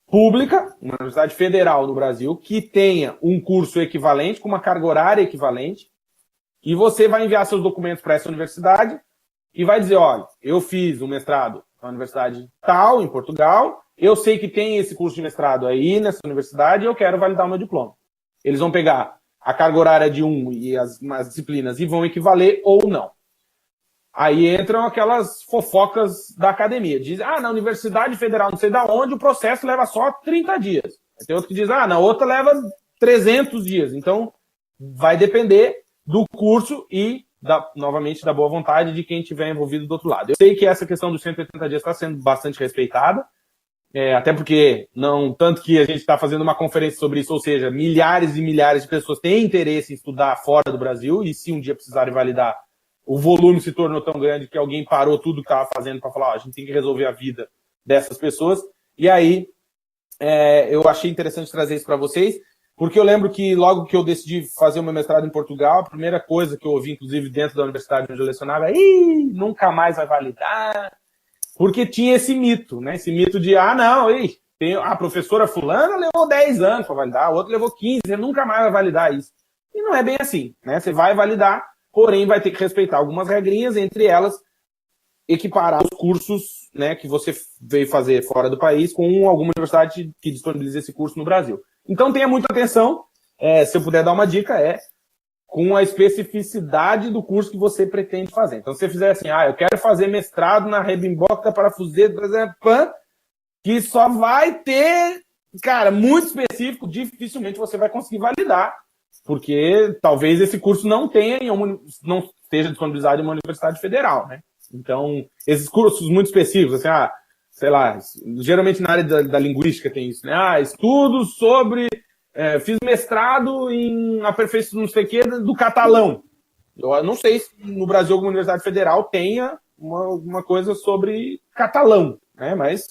pública, uma universidade federal no Brasil, que tenha um curso equivalente, com uma carga horária equivalente, e você vai enviar seus documentos para essa universidade e vai dizer, olha, eu fiz um mestrado na universidade tal, em Portugal, eu sei que tem esse curso de mestrado aí nessa universidade e eu quero validar o meu diploma. Eles vão pegar a carga horária de e as disciplinas e vão equivaler ou não. Aí entram aquelas fofocas da academia. Dizem, na Universidade Federal, não sei de onde, o processo leva só 30 dias. Tem outro que diz, na outra leva 300 dias. Então, vai depender do curso e, novamente, da boa vontade de quem estiver envolvido do outro lado. Eu sei que essa questão dos 180 dias está sendo bastante respeitada, até porque, tanto que a gente está fazendo uma conferência sobre isso, ou seja, milhares e milhares de pessoas têm interesse em estudar fora do Brasil, e se um dia precisarem validar, o volume se tornou tão grande que alguém parou tudo que estava fazendo para falar, a gente tem que resolver a vida dessas pessoas. E aí, eu achei interessante trazer isso para vocês, porque eu lembro que logo que eu decidi fazer o meu mestrado em Portugal, a primeira coisa que eu ouvi, inclusive dentro da universidade onde eu lecionava, nunca mais vai validar, porque tinha esse mito, né? Esse mito de, A professora fulana levou 10 anos para validar, a outra levou 15, você nunca mais vai validar isso. E não é bem assim, né? Você vai validar, porém vai ter que respeitar algumas regrinhas, entre elas equiparar os cursos, né, que você veio fazer fora do país com alguma universidade que disponibilize esse curso no Brasil. Então tenha muita atenção, se eu puder dar uma dica, com a especificidade do curso que você pretende fazer. Então se você fizer assim, eu quero fazer mestrado na rebimboca parafuseira, que só vai ter, cara, muito específico, dificilmente você vai conseguir validar, porque talvez esse curso não não esteja disponibilizado em uma universidade federal, né? Então, esses cursos muito específicos, assim, sei lá, geralmente na área da linguística tem isso, né? Estudos sobre, fiz mestrado em aperfeiçoamento, não sei o que, do catalão. Eu não sei se no Brasil alguma universidade federal tenha uma coisa sobre catalão, né? Mas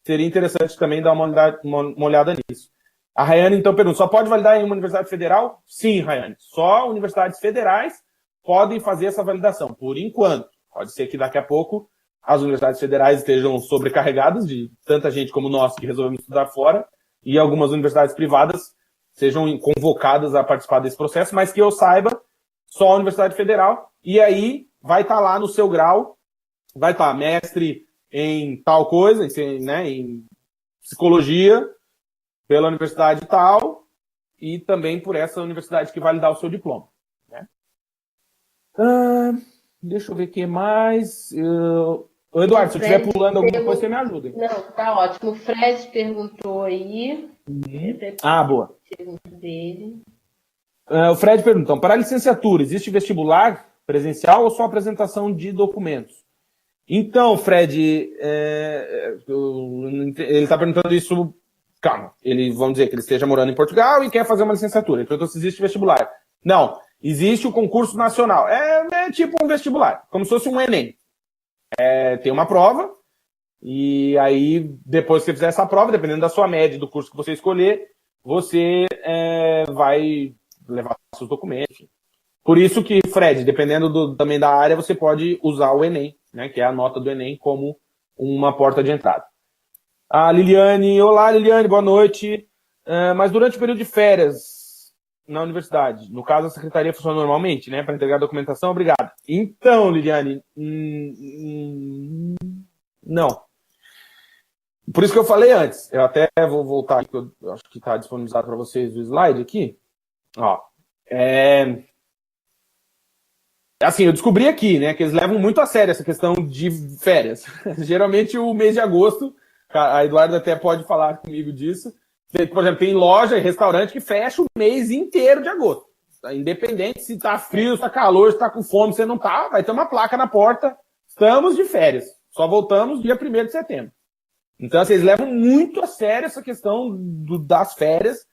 seria interessante também dar uma olhada nisso. A Rayane, então, pergunta, só pode validar em uma universidade federal? Sim, Rayane. Só universidades federais podem fazer essa validação, por enquanto. Pode ser que daqui a pouco as universidades federais estejam sobrecarregadas de tanta gente como nós que resolvemos estudar fora e algumas universidades privadas sejam convocadas a participar desse processo, mas que eu saiba, só a Universidade Federal. E aí vai estar lá no seu grau, vai estar mestre em tal coisa, em psicologia, pela universidade tal, e também por essa universidade que vai lhe dar o seu diploma. Né? Deixa eu ver o que mais. Eduardo, se eu estiver pulando alguma coisa, você me ajuda. Não, tá ótimo. O Fred perguntou aí. Boa. Pergunta dele. O Fred pergunta, então, para a licenciatura, existe vestibular presencial ou só apresentação de documentos? Então, Fred, ele está perguntando isso. Calma, vamos dizer que ele esteja morando em Portugal e quer fazer uma licenciatura. Ele perguntou se existe vestibular. Não, existe o concurso nacional. É tipo um vestibular, como se fosse um Enem. Tem uma prova, e aí, depois que você fizer essa prova, dependendo da sua média do curso que você escolher, você vai levar seus documentos. Por isso que, Fred, dependendo também da área, você pode usar o Enem, né, que é a nota do Enem, como uma porta de entrada. A Liliane, olá Liliane, boa noite. Mas durante o período de férias na universidade, no caso a secretaria funciona normalmente, né, para entregar a documentação? Obrigado. Então, Liliane, não. Por isso que eu falei antes, eu até vou voltar aqui, eu acho que está disponibilizado para vocês o slide aqui. Assim, eu descobri aqui, né, que eles levam muito a sério essa questão de férias. Geralmente o mês de agosto, a Eduarda até pode falar comigo disso. Por exemplo, tem loja e restaurante que fecha o mês inteiro de agosto. Independente se tá frio, se tá calor, se tá com fome, se não tá, vai ter uma placa na porta. Estamos de férias. Só voltamos dia 1º de setembro. Então, vocês levam muito a sério essa questão das férias.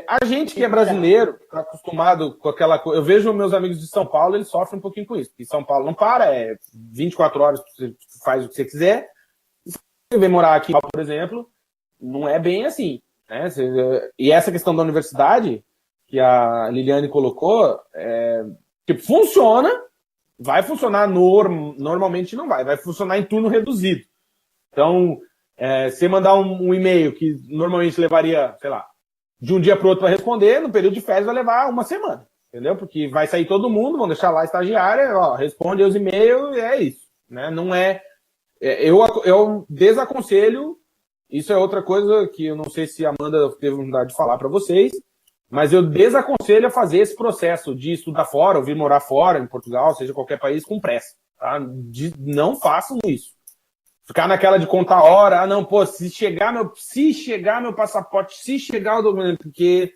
A gente que é brasileiro, está acostumado com aquela coisa. Eu vejo meus amigos de São Paulo, eles sofrem um pouquinho com isso. Porque São Paulo não para, 24 horas você faz o que você quiser. E se você vem morar aqui, por exemplo, não é bem assim. Né? E essa questão da universidade, que a Liliane colocou, funciona, vai funcionar normalmente não vai funcionar em turno reduzido. Então, você mandar um e-mail que normalmente levaria, sei lá, de um dia para o outro para responder, no período de férias vai levar uma semana, entendeu? Porque vai sair todo mundo, vão deixar lá a estagiária, responde os e-mails e é isso. Né? Não eu desaconselho, isso é outra coisa que eu não sei se a Amanda teve a oportunidade de falar para vocês, mas eu desaconselho a fazer esse processo de estudar fora, ou vir morar fora, em Portugal, seja qualquer país, com pressa. Tá? Não façam isso. Ficar naquela de contar hora, se chegar meu passaporte, se chegar o documento, porque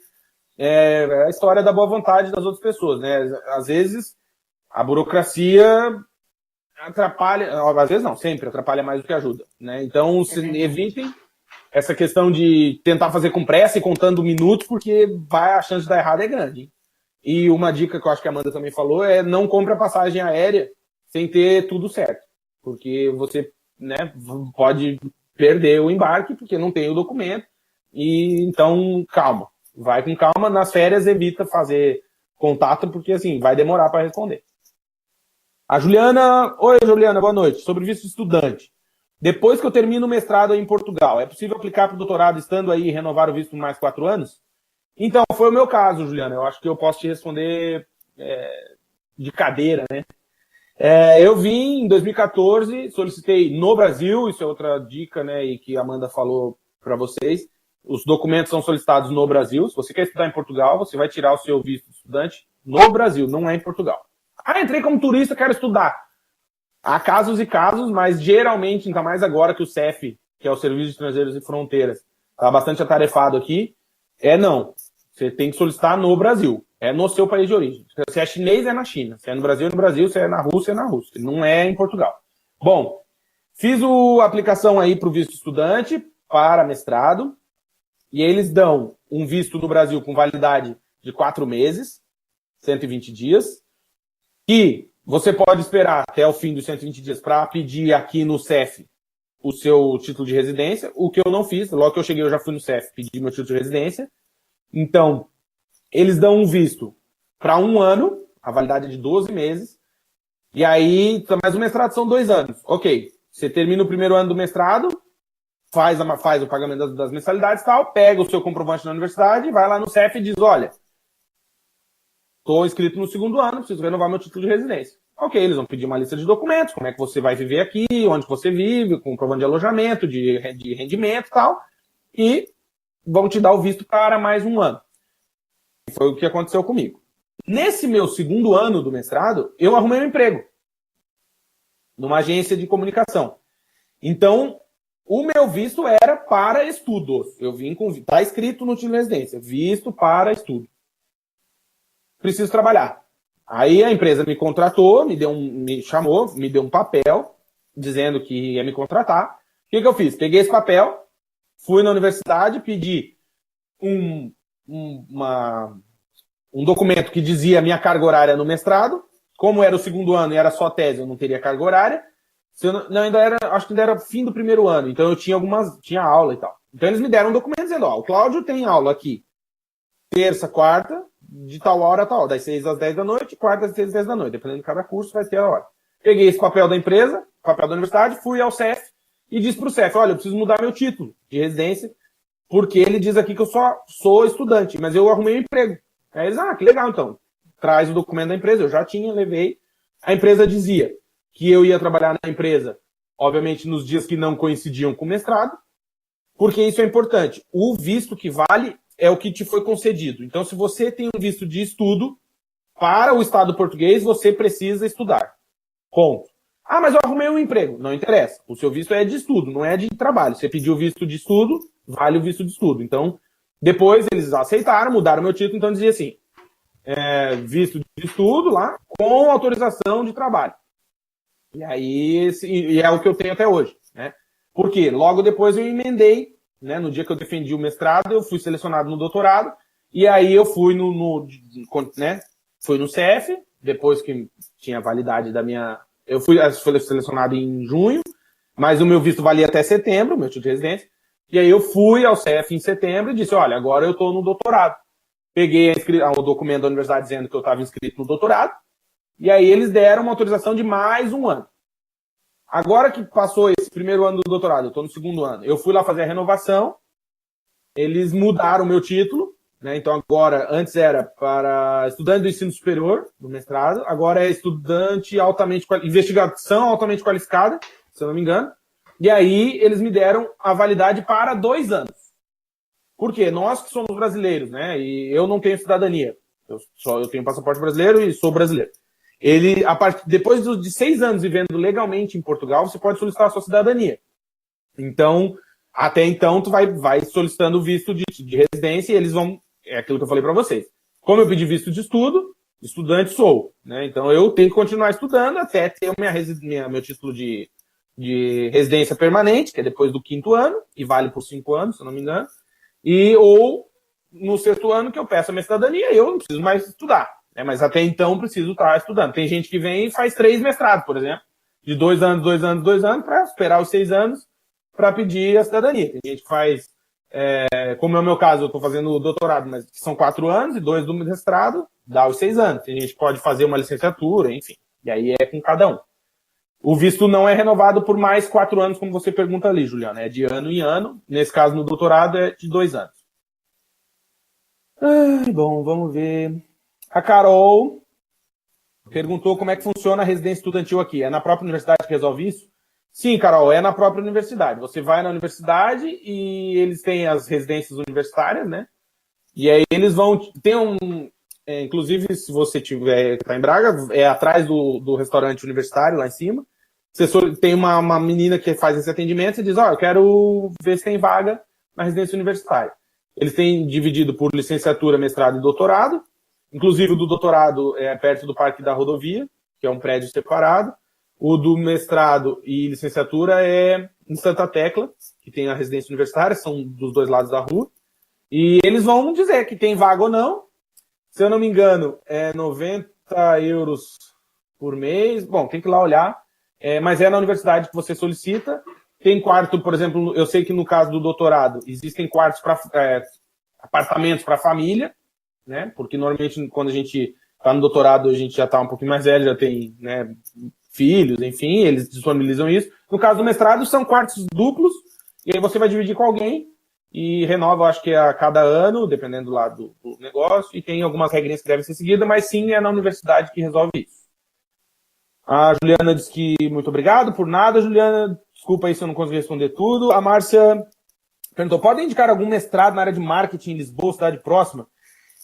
é a história da boa vontade das outras pessoas, né? Às vezes, a burocracia atrapalha, às vezes não, sempre atrapalha mais do que ajuda, né? Então, evitem essa questão de tentar fazer com pressa e contando minutos, porque a chance de dar errado é grande. Hein? E uma dica que eu acho que a Amanda também falou é não compre a passagem aérea sem ter tudo certo, porque você pode perder o embarque porque não tem o documento. E então, calma. Vai com calma. Nas férias, evita fazer contato, porque assim, vai demorar para responder. A Juliana... Oi, Juliana, boa noite. Sobre visto de estudante. depois que eu termino o mestrado aí em Portugal, é possível aplicar para o doutorado estando aí e renovar o visto por mais 4 anos? Então, foi o meu caso, Juliana. Eu acho que eu posso te responder de cadeira, né? Eu vim em 2014, solicitei no Brasil, isso é outra dica, né, e que a Amanda falou para vocês. Os documentos são solicitados no Brasil. Se você quer estudar em Portugal, você vai tirar o seu visto de estudante no Brasil, não é em Portugal. Entrei como turista, quero estudar. Há casos e casos, mas geralmente, ainda mais agora que o CEF, que é o Serviço de Estrangeiros e Fronteiras, está bastante atarefado aqui, não. Você tem que solicitar no Brasil. É no seu país de origem. Se é chinês, é na China. Se é no Brasil, é no Brasil. Se é na Rússia, é na Rússia. Não é em Portugal. Bom, fiz a aplicação aí para o visto estudante, para mestrado, e eles dão um visto no Brasil com validade de 4 meses, 120 dias, que você pode esperar até o fim dos 120 dias para pedir aqui no CEF o seu título de residência, o que eu não fiz. Logo que eu cheguei, eu já fui no CEF pedir meu título de residência. Então, eles dão um visto para 1 ano, a validade é de 12 meses, e aí, mas o mestrado são 2 anos. Ok, você termina o primeiro ano do mestrado, faz o pagamento das mensalidades e tal, pega o seu comprovante na universidade, vai lá no CEF e diz, olha, estou inscrito no 2º ano, preciso renovar meu título de residência. Ok, eles vão pedir uma lista de documentos, como é que você vai viver aqui, onde você vive, comprovante de alojamento, de rendimento e tal, e vão te dar o visto para mais 1 ano. Foi o que aconteceu comigo. Nesse meu 2º ano do mestrado, eu arrumei um emprego numa agência de comunicação. Então, o meu visto era para estudos. Eu vim com... Está escrito no título de residência, visto para estudo. Preciso trabalhar. Aí a empresa me contratou, me chamou, me deu um papel dizendo que ia me contratar. O que eu fiz? Peguei esse papel, fui na universidade, pedi um documento que dizia a minha carga horária no mestrado. Como era o 2º ano e era só tese, eu não teria carga horária. Acho que ainda era fim do 1º ano, então eu tinha aula e tal. Então eles me deram um documento dizendo, o Cláudio tem aula aqui terça, quarta, de tal hora a tal, das 6 às 10 da noite, quarta às 6 às 10 da noite, dependendo de cada curso, vai ter a hora. Peguei esse papel da empresa, papel da universidade, fui ao CEF e disse pro CEF, olha, eu preciso mudar meu título de residência, porque ele diz aqui que eu só sou estudante, mas eu arrumei um emprego. Aí eles, que legal então. Traz o documento da empresa, eu já tinha, levei. A empresa dizia que eu ia trabalhar na empresa, obviamente nos dias que não coincidiam com o mestrado, porque isso é importante. O visto que vale é o que te foi concedido. Então, se você tem um visto de estudo para o Estado português, você precisa estudar. Ponto. Mas eu arrumei um emprego. Não interessa. O seu visto é de estudo, não é de trabalho. Você pediu o visto de estudo, vale o visto de estudo. Então, depois eles aceitaram, mudaram meu título, então dizia assim, visto de estudo lá, com autorização de trabalho. E aí, e é o que eu tenho até hoje, né? Porque logo depois eu emendei, né? No dia que eu defendi o mestrado, eu fui selecionado no doutorado, e aí eu fui fui no CEF, depois que tinha validade da minha... Eu fui selecionado em junho, mas o meu visto valia até setembro, meu título de residência, e aí eu fui ao CEF em setembro e disse, olha, agora eu estou no doutorado. Peguei o documento da universidade dizendo que eu estava inscrito no doutorado, e aí eles deram uma autorização de mais 1 ano. Agora que passou esse 1º ano do doutorado, eu estou no 2º ano, eu fui lá fazer a renovação, eles mudaram o meu título, né? Então agora, antes era para estudante do ensino superior, do mestrado, agora é estudante investigação altamente qualificada, se eu não me engano, e aí eles me deram a validade para 2 anos. Por quê? Nós que somos brasileiros, né? E eu não tenho cidadania, eu tenho passaporte brasileiro e sou brasileiro. Depois de 6 anos vivendo legalmente em Portugal, você pode solicitar a sua cidadania. Então, até então, tu vai solicitando o visto de residência e eles vão... É aquilo que eu falei para vocês. Como eu pedi visto de estudo, estudante sou, né? Então, eu tenho que continuar estudando até ter meu título de residência permanente, que é depois do 5º ano, e vale por 5 anos, se eu não me engano. Ou no 6º ano que eu peço a minha cidadania, eu não preciso mais estudar. Mas até então preciso estar estudando. Tem gente que vem e faz 3 mestrados, por exemplo, de 2 anos, 2 anos, 2 anos, para esperar os 6 anos para pedir a cidadania. Tem gente que faz, como é o meu caso, eu estou fazendo o doutorado, mas são 4 anos e 2 do mestrado, dá os 6 anos. Tem gente que pode fazer uma licenciatura, enfim. E aí é com cada um. O visto não é renovado por mais 4 anos, como você pergunta ali, Juliana. É de ano em ano. Nesse caso, no doutorado, é de 2 anos. Bom, vamos ver. A Carol perguntou como é que funciona a residência estudantil aqui. É na própria universidade que resolve isso? Sim, Carol, é na própria universidade. Você vai na universidade e eles têm as residências universitárias, né? E aí eles vão... Tem inclusive, se você tiver tá em Braga, é atrás do restaurante universitário, lá em cima. Tem uma menina que faz esse atendimento e diz, eu quero ver se tem vaga na residência universitária. Eles têm dividido por licenciatura, mestrado e doutorado. Inclusive, o do doutorado é perto do Parque da Rodovia, que é um prédio separado. O do mestrado e licenciatura é em Santa Tecla, que tem a residência universitária, são dos dois lados da rua. E eles vão dizer que tem vaga ou não. Se eu não me engano, é 90 euros por mês. Bom, tem que ir lá olhar. Mas é na universidade que você solicita. Tem quarto, por exemplo, eu sei que no caso do doutorado, existem quartos para apartamentos para família, né? Porque normalmente quando a gente está no doutorado, a gente já está um pouquinho mais velho, já tem, né, filhos, enfim, eles disponibilizam isso. No caso do mestrado, são quartos duplos, e aí você vai dividir com alguém e renova, acho que a cada ano, dependendo lá do negócio, e tem algumas regrinhas que devem ser seguidas, mas sim, é na universidade que resolve isso. A Juliana disse que muito obrigado, por nada, Juliana. Desculpa aí se eu não consegui responder tudo. A Márcia perguntou, pode indicar algum mestrado na área de marketing em Lisboa, cidade próxima?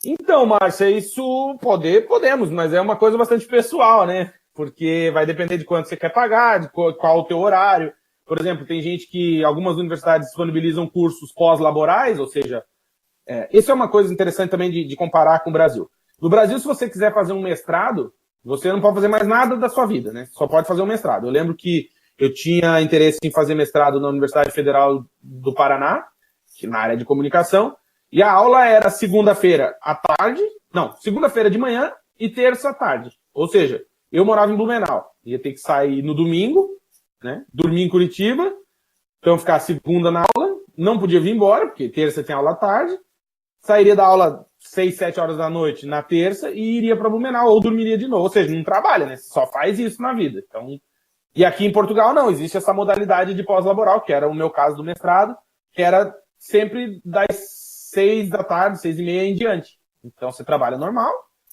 Então, Márcia, isso podemos, mas é uma coisa bastante pessoal, né? Porque vai depender de quanto você quer pagar, de qual o teu horário. Por exemplo, tem gente que algumas universidades disponibilizam cursos pós-laborais, ou seja, isso é uma coisa interessante também de comparar com o Brasil. No Brasil, se você quiser fazer um mestrado, você não pode fazer mais nada da sua vida, né? Só pode fazer um mestrado. Eu lembro que eu tinha interesse em fazer mestrado na Universidade Federal do Paraná, na área de comunicação, e a aula era segunda-feira à tarde, segunda-feira de manhã e terça à tarde. Ou seja, eu morava em Blumenau, ia ter que sair no domingo, né? Dormir em Curitiba, então ficar segunda na aula, não podia vir embora, porque terça tem aula à tarde, sairia da aula 6, 7 horas da noite na terça e iria para Blumenau, ou dormiria de novo. Ou seja, não trabalha, né? Só faz isso na vida. Então, e aqui em Portugal não, existe essa modalidade de pós-laboral, que era o meu caso do mestrado, que era sempre das 6 da tarde, 6h30 em diante. Então você trabalha normal,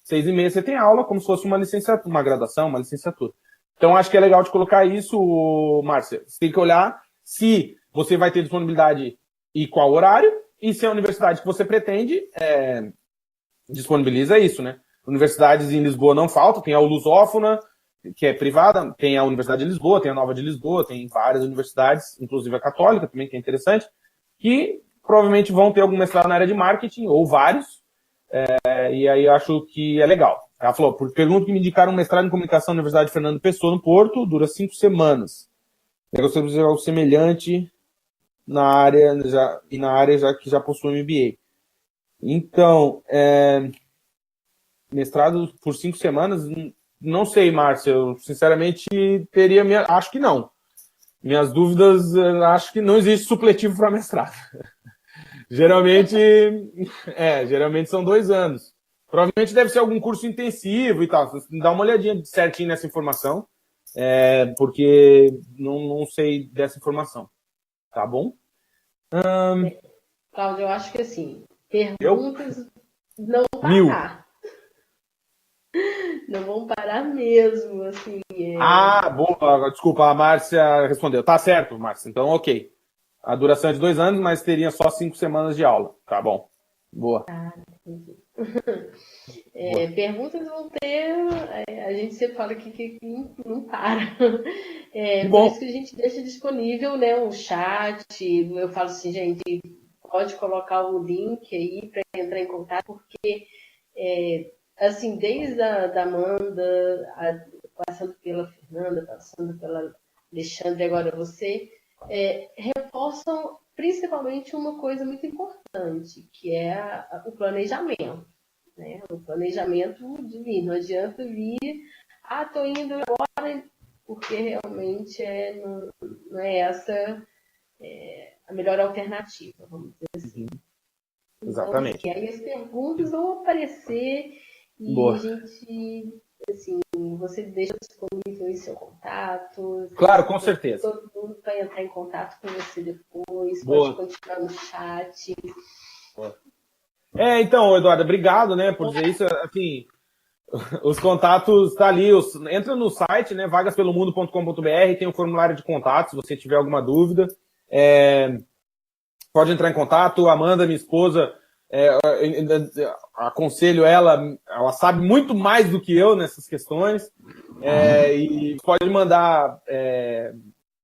6h30 você tem aula, como se fosse uma licenciatura, uma graduação, uma licenciatura. Então acho que é legal de colocar isso, Márcia. Você tem que olhar se você vai ter disponibilidade e qual horário, e se a universidade que você pretende disponibiliza isso, né? Universidades em Lisboa não faltam, tem a Lusófona, que é privada, tem a Universidade de Lisboa, tem a Nova de Lisboa, tem várias universidades, inclusive a Católica também, que é interessante, que provavelmente vão ter algum mestrado na área de marketing, ou vários, e aí eu acho que é legal. Ela falou, por pergunta que me indicaram um mestrado em comunicação na Universidade Fernando Pessoa, no Porto, dura 5 semanas. Eu gostaria de dizer algo semelhante na área, já que já possui MBA. Então, mestrado por 5 semanas, não sei, Márcia, eu sinceramente acho que não. Minhas dúvidas, acho que não existe supletivo para mestrado. Geralmente são 2 anos. Provavelmente deve ser algum curso intensivo e tal. Dá uma olhadinha certinho nessa informação, porque não sei dessa informação. Tá bom? Cláudio, eu acho que assim, perguntas não vão Mil. parar. Não vão parar mesmo, assim. Boa. Desculpa, a Márcia respondeu. Tá certo, Márcia. Então, ok. A duração é de 2 anos, mas teria só 5 semanas de aula. Tá bom. Boa. Entendi. Perguntas vão ter. A gente sempre fala aqui que não para. Por isso que a gente deixa disponível, né, um chat. Eu falo assim, gente, pode colocar o link aí para entrar em contato, porque assim, desde a Amanda, passando pela Fernanda, passando pela Alexandre, agora você, reforçam principalmente uma coisa muito importante, que é o planejamento. Né? O planejamento divino. Não adianta vir, estou indo agora, porque realmente não é essa a melhor alternativa, vamos dizer assim. Exatamente. Então, aí as perguntas vão aparecer e Boa. a gente assim, você deixa disponível aí seu contato? Claro, com certeza. Todo mundo vai entrar em contato com você depois, Boa. pode continuar no chat. Então, Eduardo, obrigado, né, por dizer isso. Assim, os contatos tá ali. Entra no site, né, vagaspelomundo.com.br, tem um formulário de contato, se você tiver alguma dúvida. Pode entrar em contato. Amanda, minha esposa, aconselho ela sabe muito mais do que eu nessas questões. E pode mandar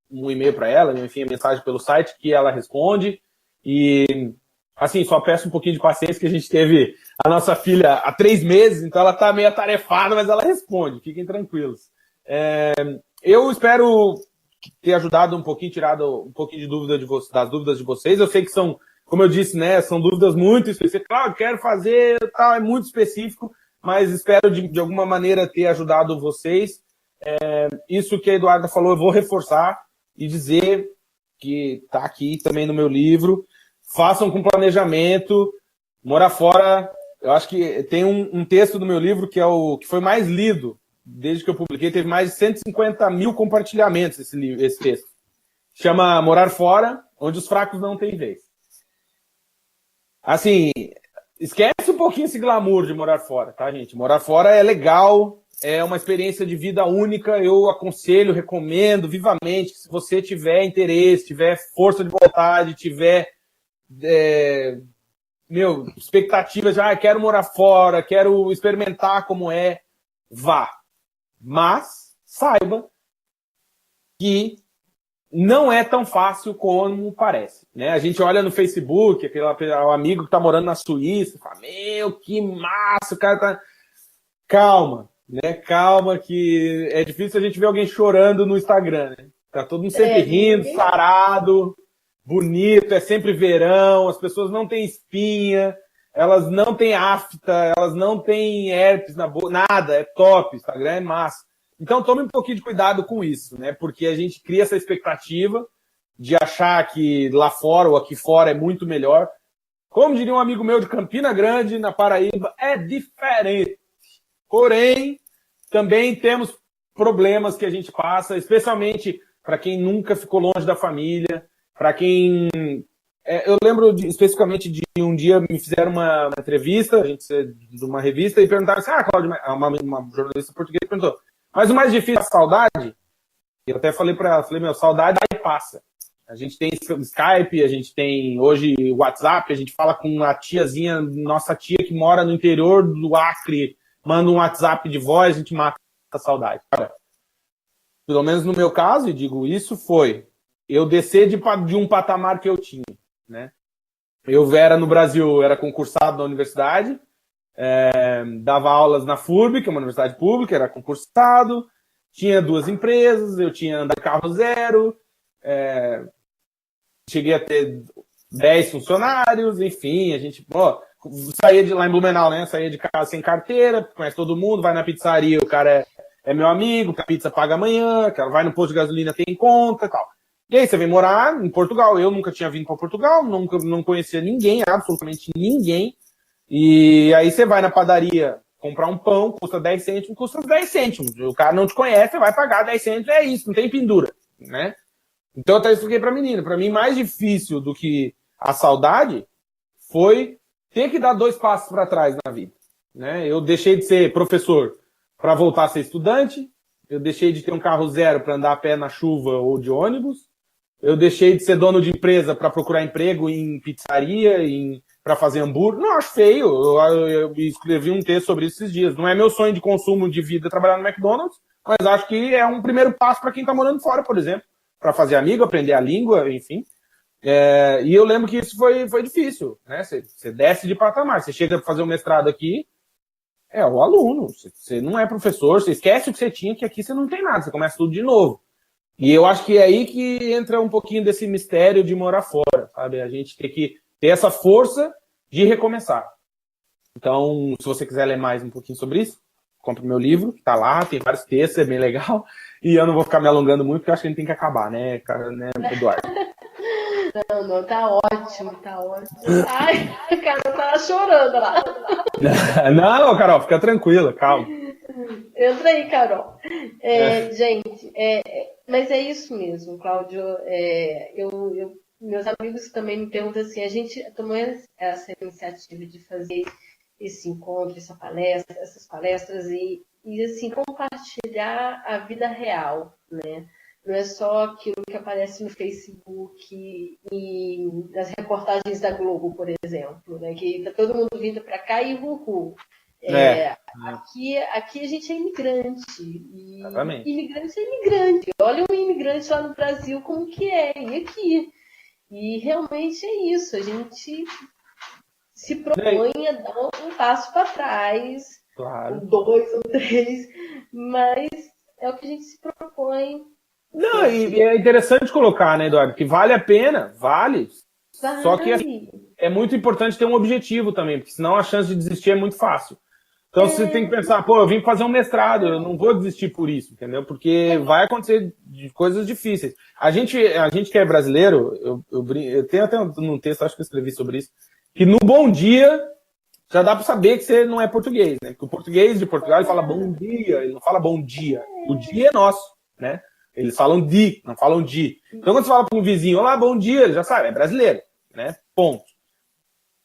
um e-mail para ela, enfim, mensagem pelo site que ela responde. E assim, só peço um pouquinho de paciência, que a gente teve a nossa filha há 3 meses, então ela tá meio atarefada, mas ela responde, fiquem tranquilos. Eu espero ter ajudado um pouquinho, tirado um pouquinho de dúvida das dúvidas de vocês. Eu sei que são, como eu disse, né, são dúvidas muito específicas. Claro, quero fazer, tal, é muito específico, mas espero de alguma maneira ter ajudado vocês. Isso que a Eduarda falou, eu vou reforçar e dizer que está aqui também no meu livro. Façam com planejamento. Morar fora, eu acho que tem um texto do meu livro que é o que foi mais lido desde que eu publiquei, teve mais de 150 mil compartilhamentos esse texto. Chama Morar Fora, onde os fracos não têm vez. Assim, esquece um pouquinho esse glamour de morar fora, tá, gente? Morar fora é legal, é uma experiência de vida única. Eu aconselho, recomendo vivamente que, se você tiver interesse, tiver força de vontade, tiver expectativas de quero morar fora, quero experimentar como é, vá. Mas saiba que não é tão fácil como parece, né? A gente olha no Facebook, aquele amigo que tá morando na Suíça, fala, que massa, o cara tá... Calma, né? Calma, que é difícil a gente ver alguém chorando no Instagram, né? Tá todo mundo sempre rindo, sarado, bonito, é sempre verão, as pessoas não têm espinha, elas não têm afta, elas não têm herpes na boca, nada, é top, o Instagram é massa. Então tome um pouquinho de cuidado com isso, né? Porque a gente cria essa expectativa de achar que lá fora ou aqui fora é muito melhor. Como diria um amigo meu de Campina Grande, na Paraíba, é diferente. Porém, também temos problemas que a gente passa, especialmente para quem nunca ficou longe da família, para quem... eu lembro especificamente de um dia me fizeram uma entrevista, a gente de uma revista, e perguntaram assim, Cláudia, uma jornalista portuguesa perguntou, mas o mais difícil é a saudade? Eu até falei para ela, saudade aí passa. A gente tem Skype, a gente tem hoje WhatsApp, a gente fala com a tiazinha, nossa tia que mora no interior do Acre, manda um WhatsApp de voz, a gente mata a saudade. Cara, pelo menos no meu caso, e digo, isso foi eu descer de um patamar que eu tinha, né? Eu era no Brasil, era concursado na universidade, dava aulas na FURB, que é uma universidade pública, era concursado, tinha 2 empresas, eu tinha andado de carro zero, cheguei a ter 10 funcionários, enfim, a gente saía de lá em Blumenau, né? Saía de casa sem carteira, conhece todo mundo, vai na pizzaria, o cara é meu amigo, a pizza paga amanhã, vai no posto de gasolina, tem conta e tal. E aí você vem morar em Portugal. Eu nunca tinha vindo para Portugal, não conhecia ninguém, absolutamente ninguém. E aí você vai na padaria comprar um pão, custa 10 cêntimos, custa 10 cêntimos. O cara não te conhece, você vai pagar 10 cêntimos, é isso, não tem pendura, né? Então eu até expliquei pra menina, pra mim mais difícil do que a saudade foi ter que dar 2 passos para trás na vida, né? Eu deixei de ser professor para voltar a ser estudante, eu deixei de ter um carro zero para andar a pé na chuva ou de ônibus, eu deixei de ser dono de empresa para procurar emprego em pizzaria, para fazer hambúrguer. Não, acho feio. Eu escrevi um texto sobre isso esses dias. Não é meu sonho de consumo de vida trabalhar no McDonald's, mas acho que é um primeiro passo para quem está morando fora, por exemplo, para fazer amigo, aprender a língua, enfim. E eu lembro que isso foi difícil, né? Você desce de patamar, você chega para fazer um mestrado aqui, é o aluno, você não é professor, você esquece o que você tinha, que aqui você não tem nada, você começa tudo de novo. E eu acho que é aí que entra um pouquinho desse mistério de morar fora, sabe? A gente tem que ter essa força de recomeçar. Então, se você quiser ler mais um pouquinho sobre isso, compre meu livro, que tá lá, tem vários textos, é bem legal. E eu não vou ficar me alongando muito, porque eu acho que a gente tem que acabar, né, cara, né, Eduardo? Não, tá ótimo, tá ótimo. Ai, a Carol tá chorando lá. Não, Carol, fica tranquila, calma. Entra aí, Carol. Gente, mas é isso mesmo, Cláudio. Meus amigos também me perguntam assim, a gente tomou essa iniciativa de fazer esse encontro, essas palestras e assim, compartilhar a vida real, né? Não é só aquilo que aparece no Facebook e nas reportagens da Globo, por exemplo, né? Que tá todo mundo vindo para cá e uhul. Aqui a gente é imigrante. E Exatamente. imigrante é imigrante. Olha um imigrante lá no Brasil como que é. E aqui. E realmente é isso. A gente se propõe a dar um passo para trás. Claro. Um 2 ou 3. Mas é o que a gente se propõe. Não, e é interessante colocar, né, Eduardo, que vale a pena, vale. Só que assim, é muito importante ter um objetivo também, porque senão a chance de desistir é muito fácil. Então você tem que pensar, pô, eu vim fazer um mestrado, eu não vou desistir por isso, entendeu? Porque vai acontecer coisas difíceis. A gente que é brasileiro, eu tenho até um texto, acho que eu escrevi sobre isso, que no bom dia já dá para saber que você não é português, né? Porque o português de Portugal ele fala bom dia, ele não fala bom dia. O dia é nosso, né? Eles falam di, não falam di. Então quando você fala para um vizinho, olá, bom dia, ele já sabe, é brasileiro, né? Ponto.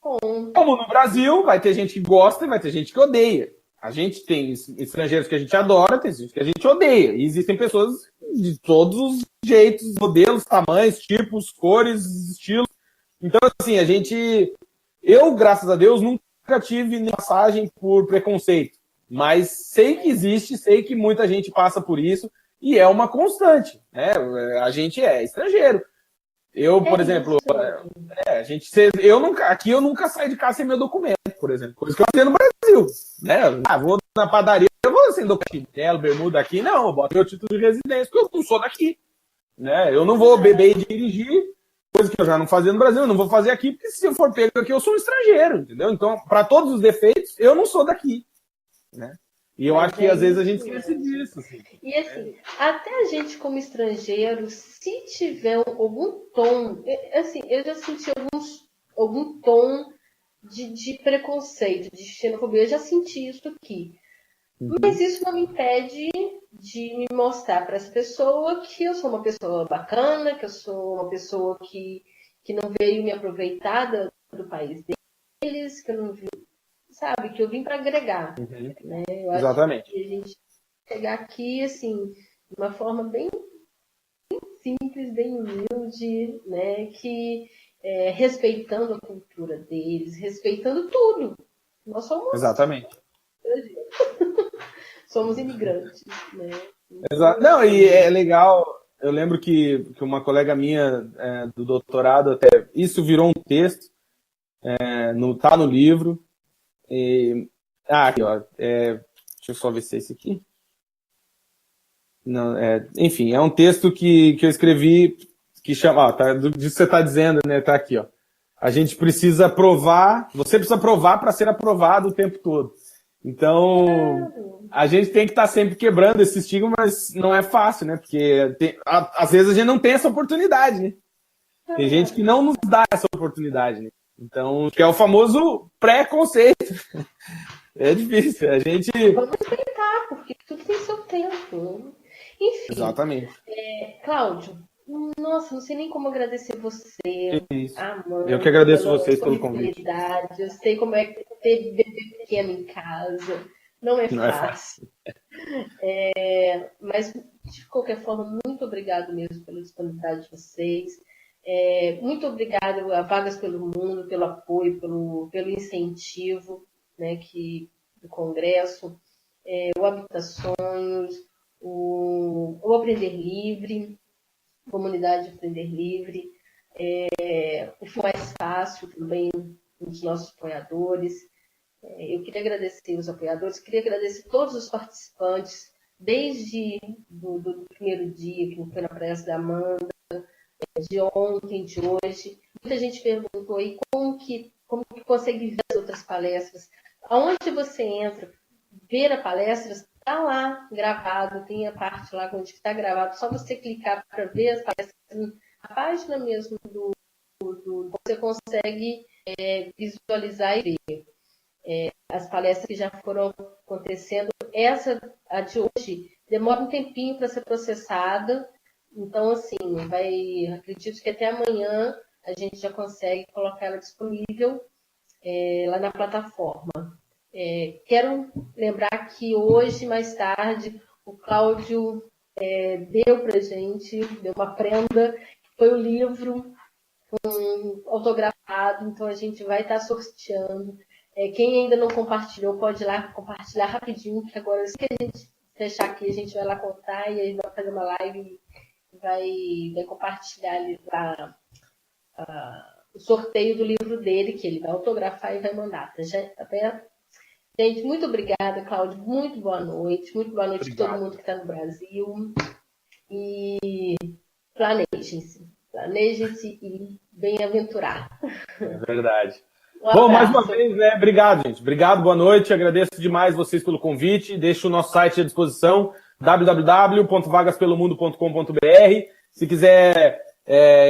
Como no Brasil, vai ter gente que gosta e vai ter gente que odeia. A gente tem estrangeiros que a gente adora, tem gente que a gente odeia. E existem pessoas de todos os jeitos, modelos, tamanhos, tipos, cores, estilos. Então, assim, eu, graças a Deus, nunca tive passagem por preconceito. Mas sei que existe, sei que muita gente passa por isso e é uma constante, né? A gente é estrangeiro. Eu, por exemplo, aqui eu nunca saio de casa sem meu documento, por exemplo. Coisa que eu fazia no Brasil, né? Vou na padaria, eu vou sem documento, bermuda aqui, não, eu boto meu título de residência, porque eu não sou daqui, né? Eu não vou beber e dirigir, coisa que eu já não fazia no Brasil, eu não vou fazer aqui, porque se eu for pego aqui, eu sou um estrangeiro, entendeu? Então, para todos os defeitos, eu não sou daqui, né? E eu acho que às vezes a gente esquece disso. Assim. E assim, até a gente como estrangeiro, se tiver algum tom, assim, eu já senti algum tom de preconceito, de xenofobia, eu já senti isso aqui. Mas isso não me impede de me mostrar para essa pessoa que eu sou uma pessoa bacana, que eu sou uma pessoa que não veio me aproveitar do país deles, que eu não vi, sabe, que eu vim para agregar. Né? Eu acho Exatamente. que a gente chegar aqui, assim, de uma forma bem simples, bem humilde, né? Que respeitando a cultura deles, respeitando tudo. Nós somos... Exatamente. somos imigrantes, né? Exato. Não, e é legal, eu lembro que uma colega minha do doutorado, até isso virou um texto, tá no livro. Aqui, ó. Deixa eu só ver se é esse aqui. Não, enfim, é um texto que eu escrevi que chama, disso que você está dizendo, né? Tá aqui, ó. A gente precisa provar, você precisa provar para ser aprovado o tempo todo. Então, a gente tem que estar sempre quebrando esse estigma, mas não é fácil, né? Porque às vezes a gente não tem essa oportunidade, né? Tem gente que não nos dá essa oportunidade, né? Então, que é o famoso preconceito. É difícil. A gente. Vamos respeitar, porque tudo tem seu tempo. Enfim. Exatamente. Cláudio, nossa, não sei nem como agradecer você. Amanda, eu que agradeço vocês pelo convite. Eu sei como é ter bebê pequeno em casa. Não é fácil. Mas, de qualquer forma, muito obrigado mesmo pela disponibilidade de vocês. Muito obrigado a Vagas pelo Mundo, pelo apoio, pelo incentivo, né, do Congresso, o Habitações, o Aprender Livre, Comunidade Aprender Livre, o Foi Mais Fácil também, um dos nossos apoiadores. Eu queria agradecer os apoiadores, queria agradecer todos os participantes, desde do primeiro dia, que foi na Praça da Amanda, de ontem, de hoje. Muita gente perguntou aí como que consegue ver as outras palestras. Aonde você entra, ver a palestra, está lá gravado, tem a parte lá onde está gravado, só você clicar para ver as palestras. A página mesmo você consegue visualizar e ver as palestras que já foram acontecendo. A de hoje, demora um tempinho para ser processada. Então, assim, acredito que até amanhã a gente já consegue colocar ela disponível lá na plataforma. Quero lembrar que hoje, mais tarde, o Cláudio deu para a gente, deu uma prenda, que foi o livro autografado, então a gente vai estar sorteando. Quem ainda não compartilhou, pode ir lá compartilhar rapidinho, que agora, se a gente fechar aqui, a gente vai lá contar e aí vai fazer uma live e vai compartilhar ali lá o sorteio do livro dele, que ele vai autografar e vai mandar. Tá bem? Gente, muito obrigada, Cláudio. Muito boa noite. Muito boa noite a todo mundo que está no Brasil. E planejem-se. Planejem-se e bem-aventurar. É verdade. Bom, mais uma vez, né? Obrigado, gente. Obrigado, boa noite. Agradeço demais vocês pelo convite. Deixo o nosso site à disposição, www.vagaspelomundo.com.br. Se quiser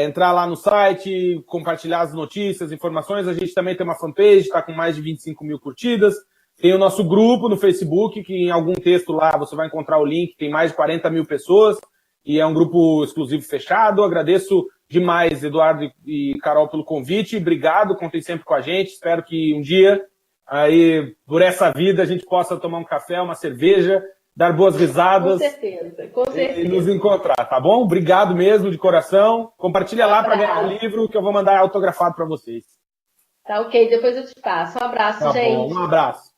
entrar lá no site, compartilhar as notícias, informações, a gente também tem uma fanpage, está com mais de 25 mil curtidas. Tem o nosso grupo no Facebook, que em algum texto lá você vai encontrar o link, tem mais de 40 mil pessoas, e é um grupo exclusivo fechado. Agradeço demais, Eduardo e Carol, pelo convite. Obrigado, contem sempre com a gente. Espero que um dia, aí, por essa vida, a gente possa tomar um café, uma cerveja, dar boas risadas. Com certeza. E nos encontrar, tá bom? Obrigado mesmo, de coração. Compartilha lá para ganhar o livro, que eu vou mandar autografado para vocês. Tá ok, depois eu te passo. Um abraço, gente. Bom, um abraço.